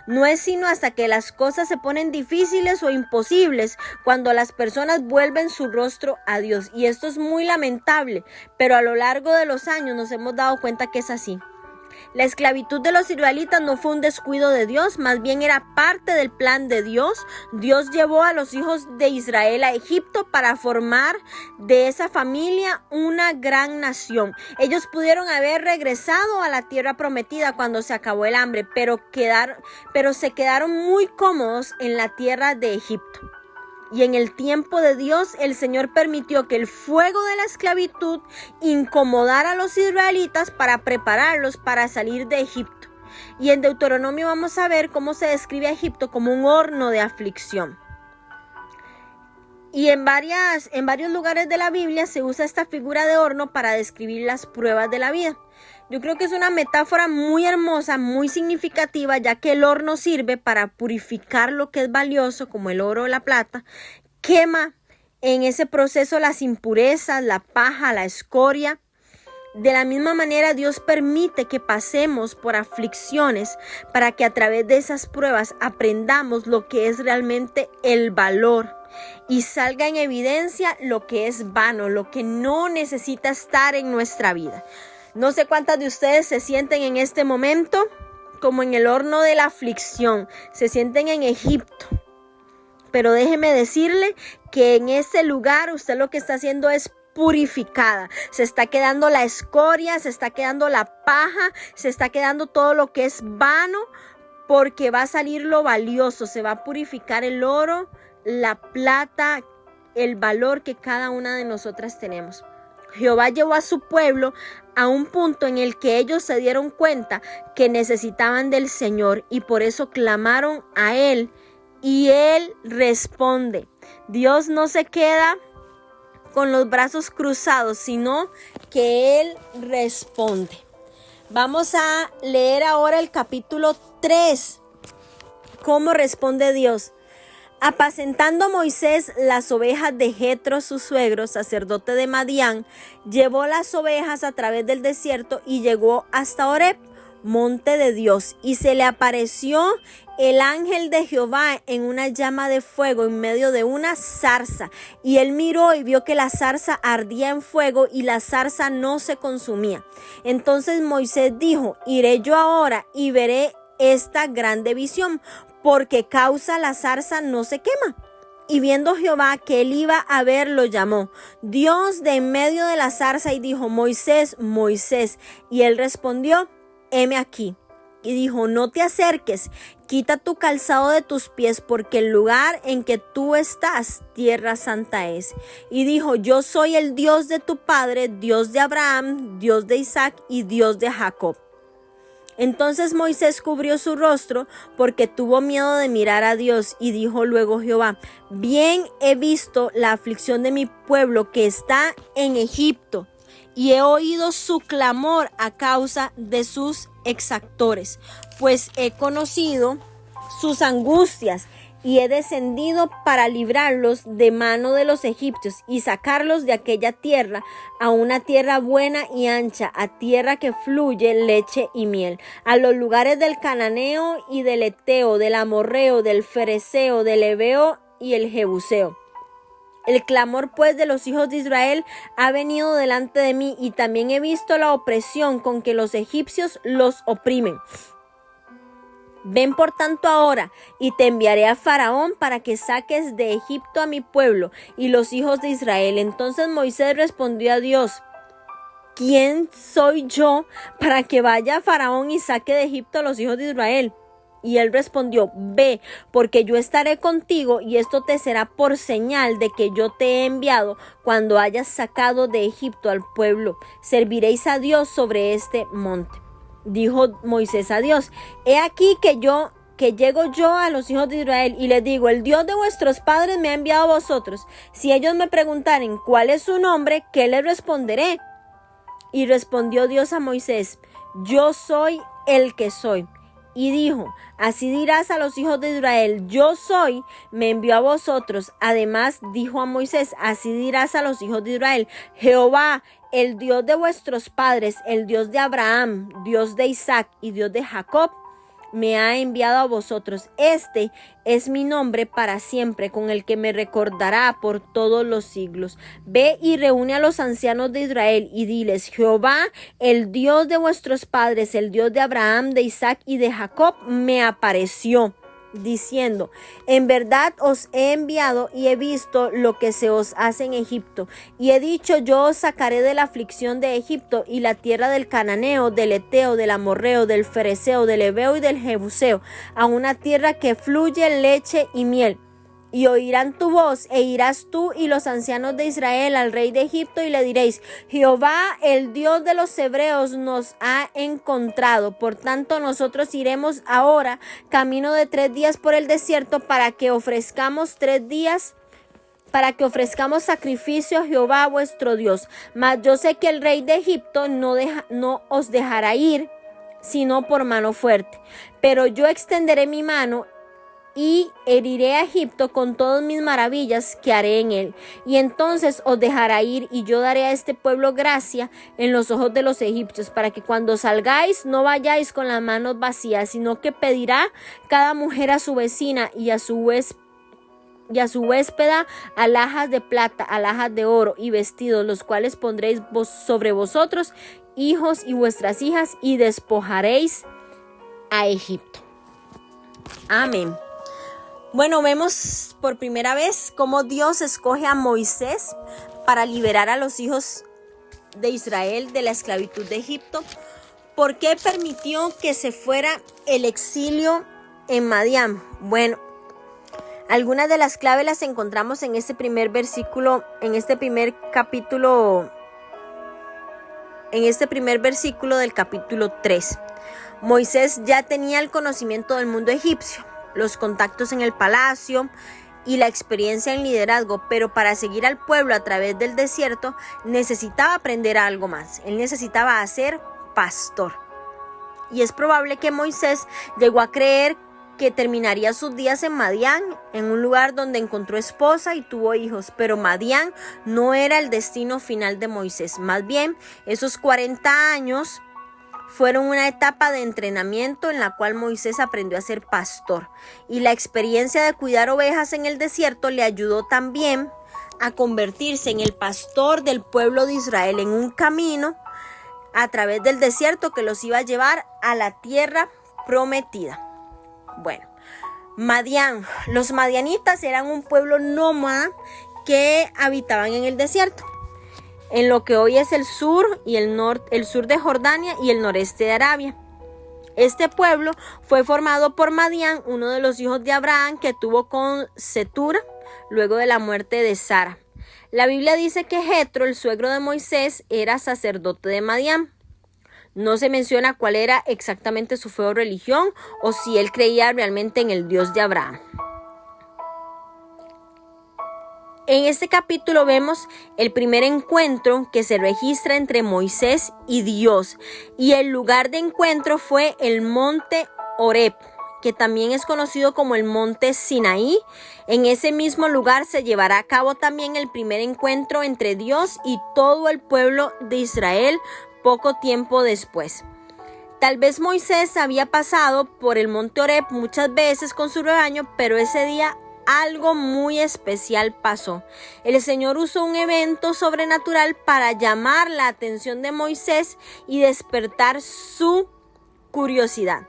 No es sino hasta que las cosas se ponen difíciles o imposibles cuando las personas vuelven su rostro a Dios. Y esto es muy lamentable, pero a lo largo de los años nos hemos dado cuenta que es así. La esclavitud de los israelitas no fue un descuido de Dios, más bien era parte del plan de Dios. Dios llevó a los hijos de Israel a Egipto para formar de esa familia una gran nación. Ellos pudieron haber regresado a la tierra prometida cuando se acabó el hambre, pero se quedaron muy cómodos en la tierra de Egipto. Y en el tiempo de Dios, el Señor permitió que el fuego de la esclavitud incomodara a los israelitas para prepararlos para salir de Egipto. Y en Deuteronomio vamos a ver cómo se describe a Egipto como un horno de aflicción. Y en varios lugares de la Biblia se usa esta figura de horno para describir las pruebas de la vida. Yo creo que es una metáfora muy hermosa, muy significativa, ya que el horno sirve para purificar lo que es valioso, como el oro o la plata. Quema en ese proceso las impurezas, la paja, la escoria. De la misma manera, Dios permite que pasemos por aflicciones para que a través de esas pruebas aprendamos lo que es realmente el valor y salga en evidencia lo que es vano, lo que no necesita estar en nuestra vida. No sé cuántas de ustedes se sienten en este momento como en el horno de la aflicción, se sienten en Egipto. Pero déjeme decirle que en ese lugar usted lo que está haciendo es purificada. Se está quedando la escoria, se está quedando la paja, se está quedando todo lo que es vano, porque va a salir lo valioso, se va a purificar el oro, la plata, el valor que cada una de nosotras tenemos. Jehová llevó a su pueblo a un punto en el que ellos se dieron cuenta que necesitaban del Señor y por eso clamaron a Él y Él responde. Dios no se queda con los brazos cruzados, sino que Él responde. Vamos a leer ahora el capítulo 3. ¿Cómo responde Dios? Apacentando Moisés las ovejas de Jetro, su suegro, sacerdote de Madián, llevó las ovejas a través del desierto y llegó hasta Horeb, monte de Dios, y se le apareció el ángel de Jehová en una llama de fuego en medio de una zarza. Y él miró y vio que la zarza ardía en fuego y la zarza no se consumía. Entonces Moisés dijo: iré yo ahora y veré esta grande visión, porque causa la zarza no se quema. Y viendo Jehová que él iba a ver, lo llamó Dios de en medio de la zarza y dijo: Moisés, Moisés. Y él respondió: heme aquí. Y dijo: no te acerques, quita tu calzado de tus pies, porque el lugar en que tú estás, tierra santa es. Y dijo: yo soy el Dios de tu padre, Dios de Abraham, Dios de Isaac y Dios de Jacob. Entonces Moisés cubrió su rostro porque tuvo miedo de mirar a Dios, y dijo luego Jehová: bien he visto la aflicción de mi pueblo que está en Egipto, y he oído su clamor a causa de sus exactores, pues he conocido sus angustias, y he descendido para librarlos de mano de los egipcios y sacarlos de aquella tierra a una tierra buena y ancha, a tierra que fluye leche y miel, a los lugares del cananeo y del eteo, del amorreo, del fereceo, del heveo y el jebuseo. El clamor pues de los hijos de Israel ha venido delante de mí, y también he visto la opresión con que los egipcios los oprimen. Ven por tanto ahora, y te enviaré a Faraón para que saques de Egipto a mi pueblo y los hijos de Israel. Entonces Moisés respondió a Dios: ¿quién soy yo para que vaya a Faraón y saque de Egipto a los hijos de Israel? Y él respondió: ve, porque yo estaré contigo, y esto te será por señal de que yo te he enviado. Cuando hayas sacado de Egipto al pueblo, serviréis a Dios sobre este monte. Dijo Moisés a Dios: he aquí que llego yo a los hijos de Israel y les digo: el Dios de vuestros padres me ha enviado a vosotros. Si ellos me preguntaren cuál es su nombre, ¿qué les responderé? Y respondió Dios a Moisés: yo soy el que soy. Y dijo: así dirás a los hijos de Israel: yo soy, me envió a vosotros. Además dijo a Moisés: así dirás a los hijos de Israel: Jehová, el Dios de vuestros padres, el Dios de Abraham, Dios de Isaac y Dios de Jacob, me ha enviado a vosotros. Este es mi nombre para siempre, con el que me recordará por todos los siglos. Ve y reúne a los ancianos de Israel y diles: Jehová, el Dios de vuestros padres, el Dios de Abraham, de Isaac y de Jacob, me apareció, diciendo: en verdad os he enviado y he visto lo que se os hace en Egipto, y he dicho: yo os sacaré de la aflicción de Egipto y la tierra del cananeo, del eteo, del amorreo, del fereceo, del heveo y del jebuseo, a una tierra que fluye leche y miel. Y oirán tu voz, e irás tú y los ancianos de Israel al rey de Egipto, y le diréis: Jehová, el Dios de los hebreos, nos ha encontrado. Por tanto, nosotros iremos ahora camino de 3 días por el desierto para que ofrezcamos sacrificio a Jehová vuestro Dios. Mas yo sé que el rey de Egipto no os dejará ir, sino por mano fuerte. Pero yo extenderé mi mano y heriré a Egipto con todas mis maravillas que haré en él. Y entonces os dejará ir, y yo daré a este pueblo gracia en los ojos de los egipcios, para que cuando salgáis no vayáis con las manos vacías, sino que pedirá cada mujer a su vecina y a su huéspeda alhajas de plata, alhajas de oro y vestidos, los cuales pondréis sobre vosotros, hijos y vuestras hijas, y despojaréis a Egipto. Amén. Bueno, vemos por primera vez cómo Dios escoge a Moisés para liberar a los hijos de Israel de la esclavitud de Egipto. ¿Por qué permitió que se fuera el exilio en Madián? Bueno, algunas de las claves las encontramos en este primer versículo, en este primer versículo del capítulo 3. Moisés ya tenía el conocimiento del mundo egipcio, los contactos en el palacio y la experiencia en liderazgo, pero para seguir al pueblo a través del desierto necesitaba aprender algo más. Él necesitaba ser pastor. Y es probable que Moisés llegó a creer que terminaría sus días en Madián, en un lugar donde encontró esposa y tuvo hijos, pero Madián no era el destino final de Moisés. Más bien, esos 40 años fueron una etapa de entrenamiento en la cual Moisés aprendió a ser pastor, y la experiencia de cuidar ovejas en el desierto le ayudó también a convertirse en el pastor del pueblo de Israel en un camino a través del desierto que los iba a llevar a la tierra prometida. Bueno, Madián. Los madianitas eran un pueblo nómada que habitaban en el desierto, en lo que hoy es el sur y el sur de Jordania y el noreste de Arabia. Este pueblo fue formado por Madián, uno de los hijos de Abraham que tuvo con Cetura luego de la muerte de Sara. La Biblia dice que Jetro, el suegro de Moisés, era sacerdote de Madián. No se menciona cuál era exactamente su fe o religión o si él creía realmente en el Dios de Abraham. En este capítulo vemos el primer encuentro que se registra entre Moisés y Dios, y el lugar de encuentro fue el monte Horeb, que también es conocido como el monte Sinaí. En ese mismo lugar se llevará a cabo también el primer encuentro entre Dios y todo el pueblo de Israel poco tiempo después. Tal vez Moisés había pasado por el monte Horeb muchas veces con su rebaño, pero ese día algo muy especial pasó. El Señor usó un evento sobrenatural para llamar la atención de Moisés y despertar su curiosidad.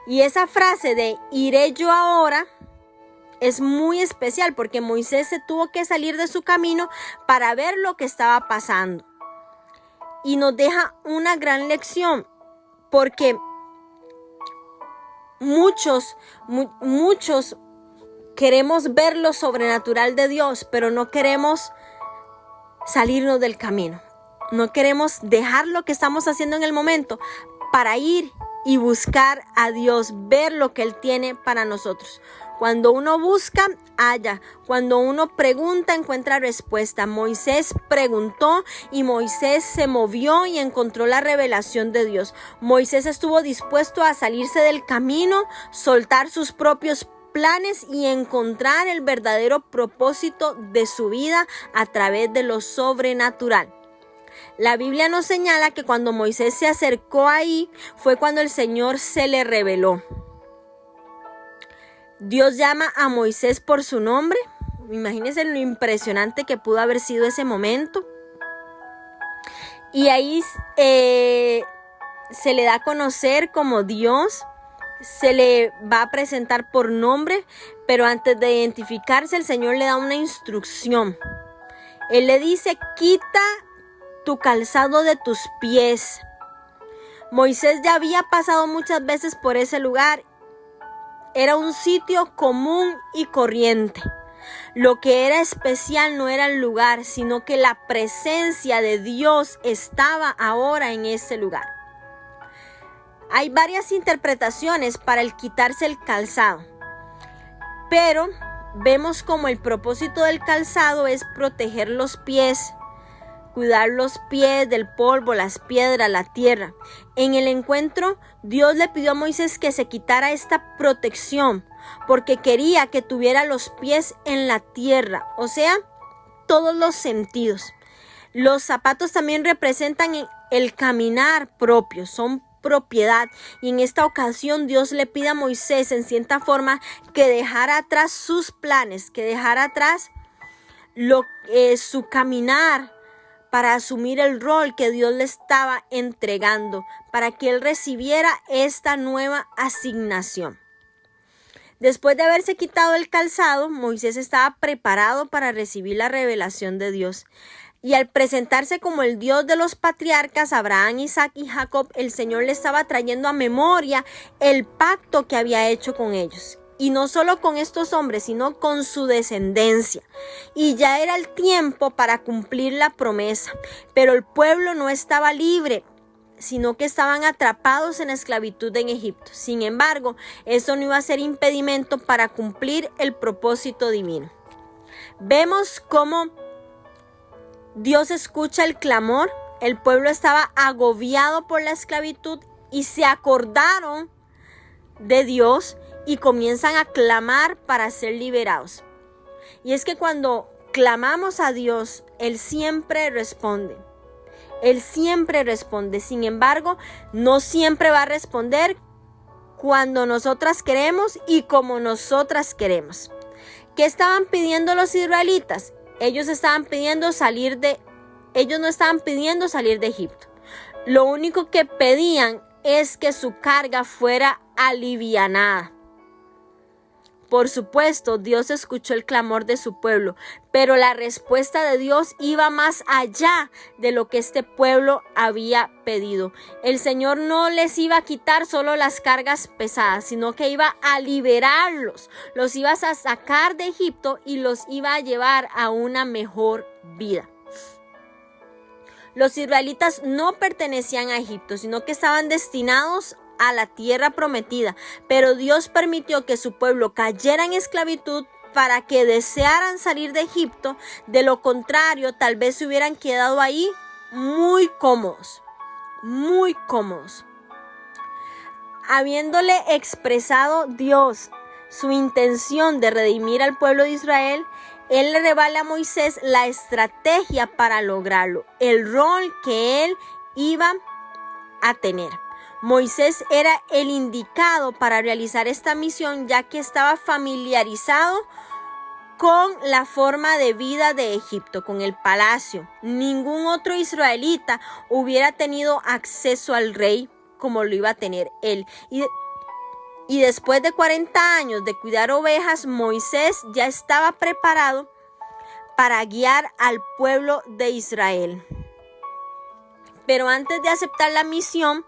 Y esa frase de iré yo ahora es muy especial porque Moisés se tuvo que salir de su camino para ver lo que estaba pasando. Y nos deja una gran lección porque muchos queremos ver lo sobrenatural de Dios, pero no queremos salirnos del camino. No queremos dejar lo que estamos haciendo en el momento para ir y buscar a Dios, ver lo que Él tiene para nosotros. Cuando uno busca, halla. Cuando uno pregunta, encuentra respuesta. Moisés preguntó y Moisés se movió y encontró la revelación de Dios. Moisés estuvo dispuesto a salirse del camino, soltar sus propios planes y encontrar el verdadero propósito de su vida a través de lo sobrenatural. La Biblia nos señala que cuando Moisés se acercó ahí fue cuando el Señor se le reveló. Dios llama a Moisés por su nombre. Imagínense lo impresionante que pudo haber sido ese momento. Y ahí se le da a conocer como Dios. Se le va a presentar por nombre, pero antes de identificarse el Señor le da una instrucción. Él le dice: quita tu calzado de tus pies. Moisés ya había pasado muchas veces por ese lugar. Era un sitio común y corriente. Lo que era especial no era el lugar, sino que la presencia de Dios estaba ahora en ese lugar. Hay varias interpretaciones para el quitarse el calzado, pero vemos como el propósito del calzado es proteger los pies, cuidar los pies del polvo, las piedras, la tierra. En el encuentro, Dios le pidió a Moisés que se quitara esta protección, porque quería que tuviera los pies en la tierra, o sea, todos los sentidos. Los zapatos también representan el caminar propio, son propiedad, y en esta ocasión Dios le pide a Moisés en cierta forma que dejara atrás sus planes, que dejara atrás su caminar para asumir el rol que Dios le estaba entregando, para que él recibiera esta nueva asignación. Después de haberse quitado el calzado, Moisés estaba preparado para recibir la revelación de Dios. Y al presentarse como el Dios de los patriarcas Abraham, Isaac y Jacob, el Señor le estaba trayendo a memoria el pacto que había hecho con ellos. Y no solo con estos hombres, sino con su descendencia. Y ya era el tiempo para cumplir la promesa. Pero el pueblo no estaba libre, sino que estaban atrapados en esclavitud en Egipto. Sin embargo, eso no iba a ser impedimento para cumplir el propósito divino. Vemos cómo Dios escucha el clamor. El pueblo estaba agobiado por la esclavitud y se acordaron de Dios y comienzan a clamar para ser liberados. Y es que cuando clamamos a Dios, Él siempre responde. Él siempre responde. Sin embargo, no siempre va a responder cuando nosotras queremos y como nosotras queremos. ¿Qué estaban pidiendo los israelitas? Ellos no estaban pidiendo salir de Egipto. Lo único que pedían es que su carga fuera alivianada. Por supuesto, Dios escuchó el clamor de su pueblo, pero la respuesta de Dios iba más allá de lo que este pueblo había pedido. El Señor no les iba a quitar solo las cargas pesadas, sino que iba a liberarlos. Los iba a sacar de Egipto y los iba a llevar a una mejor vida. Los israelitas no pertenecían a Egipto, sino que estaban destinados a la tierra prometida, pero Dios permitió que su pueblo cayera en esclavitud para que desearan salir de Egipto. De lo contrario, tal vez se hubieran quedado ahí muy cómodos, muy cómodos. Habiéndole expresado Dios su intención de redimir al pueblo de Israel, Él le revela a Moisés la estrategia para lograrlo, el rol que él iba a tener. Moisés era el indicado para realizar esta misión, ya que estaba familiarizado con la forma de vida de Egipto, con el palacio. Ningún otro israelita hubiera tenido acceso al rey como lo iba a tener él. Y después de 40 años de cuidar ovejas, Moisés ya estaba preparado para guiar al pueblo de Israel. Pero antes de aceptar la misión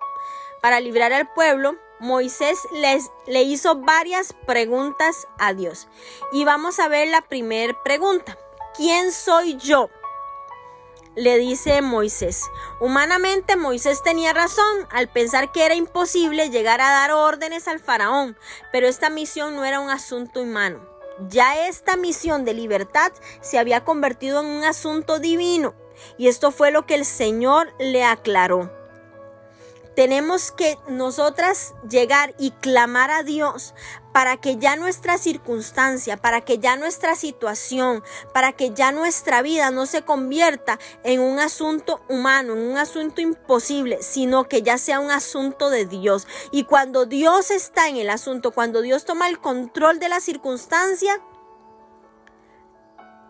para librar al pueblo, Moisés le hizo varias preguntas a Dios. Y vamos a ver la primera pregunta. ¿Quién soy yo?, le dice Moisés. Humanamente, Moisés tenía razón al pensar que era imposible llegar a dar órdenes al faraón, pero esta misión no era un asunto humano. Ya esta misión de libertad se había convertido en un asunto divino, y esto fue lo que el Señor le aclaró. Tenemos que nosotras llegar y clamar a Dios para que ya nuestra circunstancia, para que ya nuestra situación, para que ya nuestra vida no se convierta en un asunto humano, en un asunto imposible, sino que ya sea un asunto de Dios. Y cuando Dios está en el asunto, cuando Dios toma el control de la circunstancia,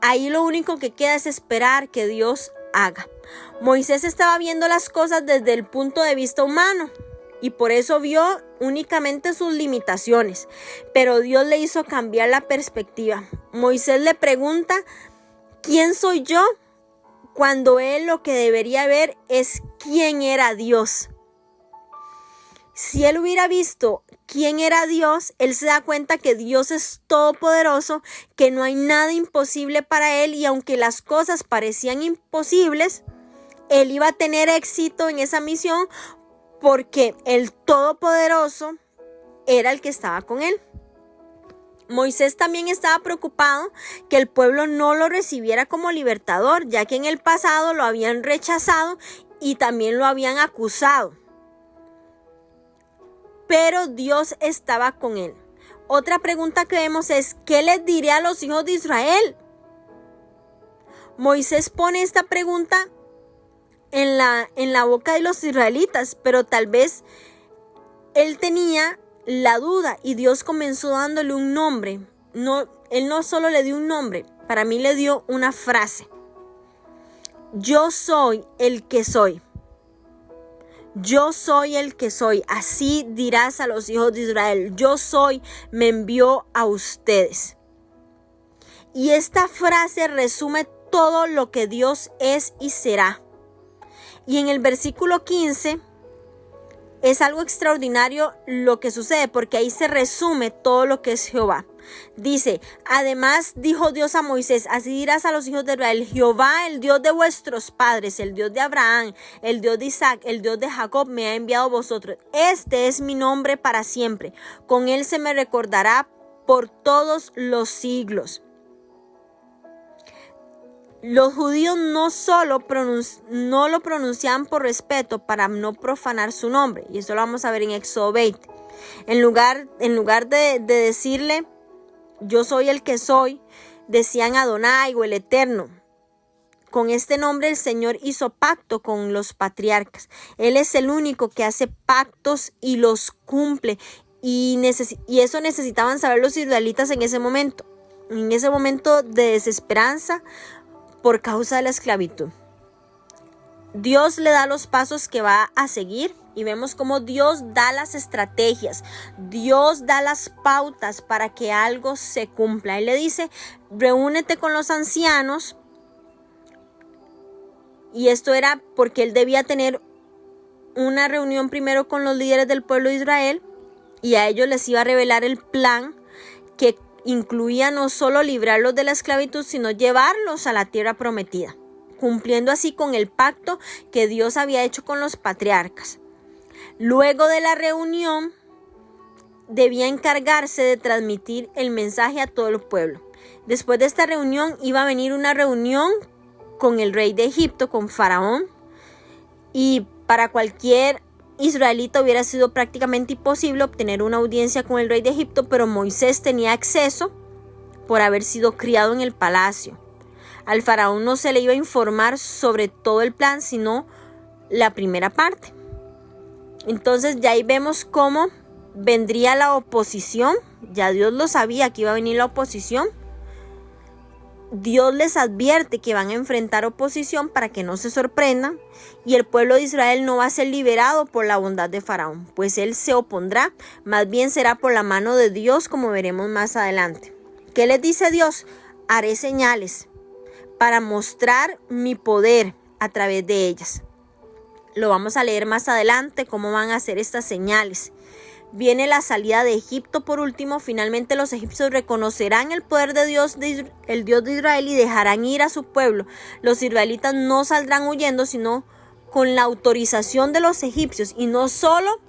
ahí lo único que queda es esperar que Dios haga. Moisés estaba viendo las cosas desde el punto de vista humano y por eso vio únicamente sus limitaciones, pero Dios le hizo cambiar la perspectiva. Moisés le pregunta: ¿quién soy yo?, cuando él lo que debería ver es quién era Dios. Si él hubiera visto quién era Dios, él se da cuenta que Dios es todopoderoso, que no hay nada imposible para él, y aunque las cosas parecían imposibles, él iba a tener éxito en esa misión porque el todopoderoso era el que estaba con él. Moisés también estaba preocupado que el pueblo no lo recibiera como libertador, ya que en el pasado lo habían rechazado y también lo habían acusado. Pero Dios estaba con él. Otra pregunta que vemos es: ¿qué les diré a los hijos de Israel? Moisés pone esta pregunta en la boca de los israelitas, pero tal vez él tenía la duda y Dios comenzó dándole un nombre. Él no solo le dio un nombre, para mí le dio una frase: yo soy el que soy. Yo soy el que soy, así dirás a los hijos de Israel. Yo soy, me envió a ustedes. Y esta frase resume todo lo que Dios es y será. Y en el versículo 15 es algo extraordinario lo que sucede, porque ahí se resume todo lo que es Jehová. Dice: además dijo Dios a Moisés: así dirás a los hijos de Israel, Jehová, el Dios de vuestros padres, el Dios de Abraham, el Dios de Isaac, el Dios de Jacob, me ha enviado a vosotros. Este es mi nombre para siempre. Con él se me recordará por todos los siglos. Los judíos no lo pronunciaban por respeto para no profanar su nombre. Y eso lo vamos a ver en Éxodo 20. En lugar de decirle yo soy el que soy, decían Adonai o el Eterno. Con este nombre el Señor hizo pacto con los patriarcas. Él es el único que hace pactos y los cumple. Y eso necesitaban saber los israelitas en ese momento de desesperanza por causa de la esclavitud. Dios le da los pasos que va a seguir y vemos cómo Dios da las estrategias, Dios da las pautas para que algo se cumpla. Él le dice: reúnete con los ancianos, y esto era porque él debía tener una reunión primero con los líderes del pueblo de Israel, y a ellos les iba a revelar el plan que incluía no solo librarlos de la esclavitud, sino llevarlos a la tierra prometida. cumpliendo así con el pacto que Dios había hecho con los patriarcas. Luego de la reunión, debía encargarse de transmitir el mensaje a todo el pueblo. Después de esta reunión iba a venir una reunión con el rey de Egipto, con Faraón, y para cualquier israelita hubiera sido prácticamente imposible obtener una audiencia con el rey de Egipto, pero Moisés tenía acceso por haber sido criado en el palacio. Al faraón no se le iba a informar sobre todo el plan, sino la primera parte. Entonces ya ahí vemos cómo vendría la oposición. Ya Dios lo sabía que iba a venir la oposición. Dios les advierte que van a enfrentar oposición para que no se sorprendan, y el pueblo de Israel no va a ser liberado por la bondad de Faraón, pues él se opondrá, más bien será por la mano de Dios, como veremos más adelante. ¿Qué les dice Dios? Haré señales para mostrar mi poder a través de ellas. Lo vamos a leer más adelante, cómo van a hacer estas señales. Viene la salida de Egipto por último. Finalmente los egipcios reconocerán el poder de Dios, el Dios de Israel, y dejarán ir a su pueblo. Los israelitas no saldrán huyendo, sino con la autorización de los egipcios, y no solo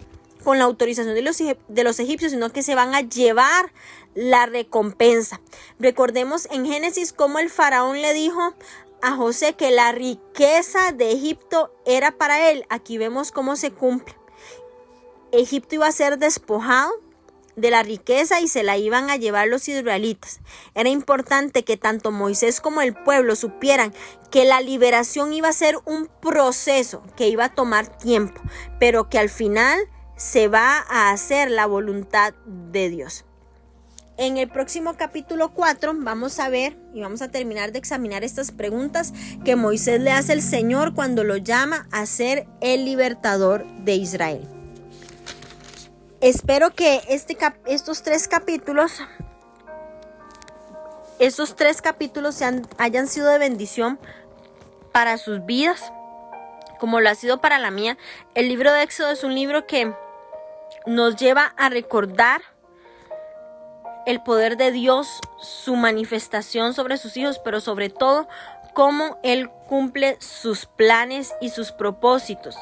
con la autorización de los egipcios, sino que se van a llevar la recompensa. Recordemos en Génesis cómo el faraón le dijo a José que la riqueza de Egipto era para él. Aquí vemos cómo se cumple. Egipto iba a ser despojado de la riqueza y se la iban a llevar los israelitas. Era importante que tanto Moisés como el pueblo supieran que la liberación iba a ser un proceso que iba a tomar tiempo, pero que al final se va a hacer la voluntad de Dios. En el próximo capítulo 4 vamos a ver y vamos a terminar de examinar estas preguntas que Moisés le hace al Señor cuando lo llama a ser el libertador de Israel. Espero que estos tres capítulos hayan sido de bendición para sus vidas, como lo ha sido para la mía. El libro de Éxodo es un libro que nos lleva a recordar el poder de Dios, su manifestación sobre sus hijos, pero sobre todo cómo Él cumple sus planes y sus propósitos.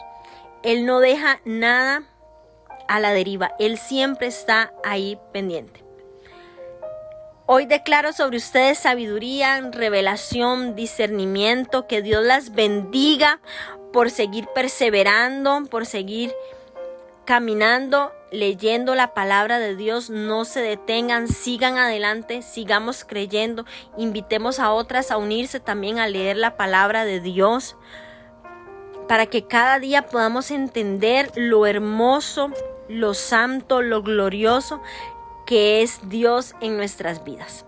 Él no deja nada a la deriva, Él siempre está ahí pendiente. Hoy declaro sobre ustedes sabiduría, revelación, discernimiento, que Dios las bendiga por seguir perseverando, por seguir caminando, leyendo la palabra de Dios. No se detengan, sigan adelante, sigamos creyendo, invitemos a otras a unirse también a leer la palabra de Dios, para que cada día podamos entender lo hermoso, lo santo, lo glorioso que es Dios en nuestras vidas.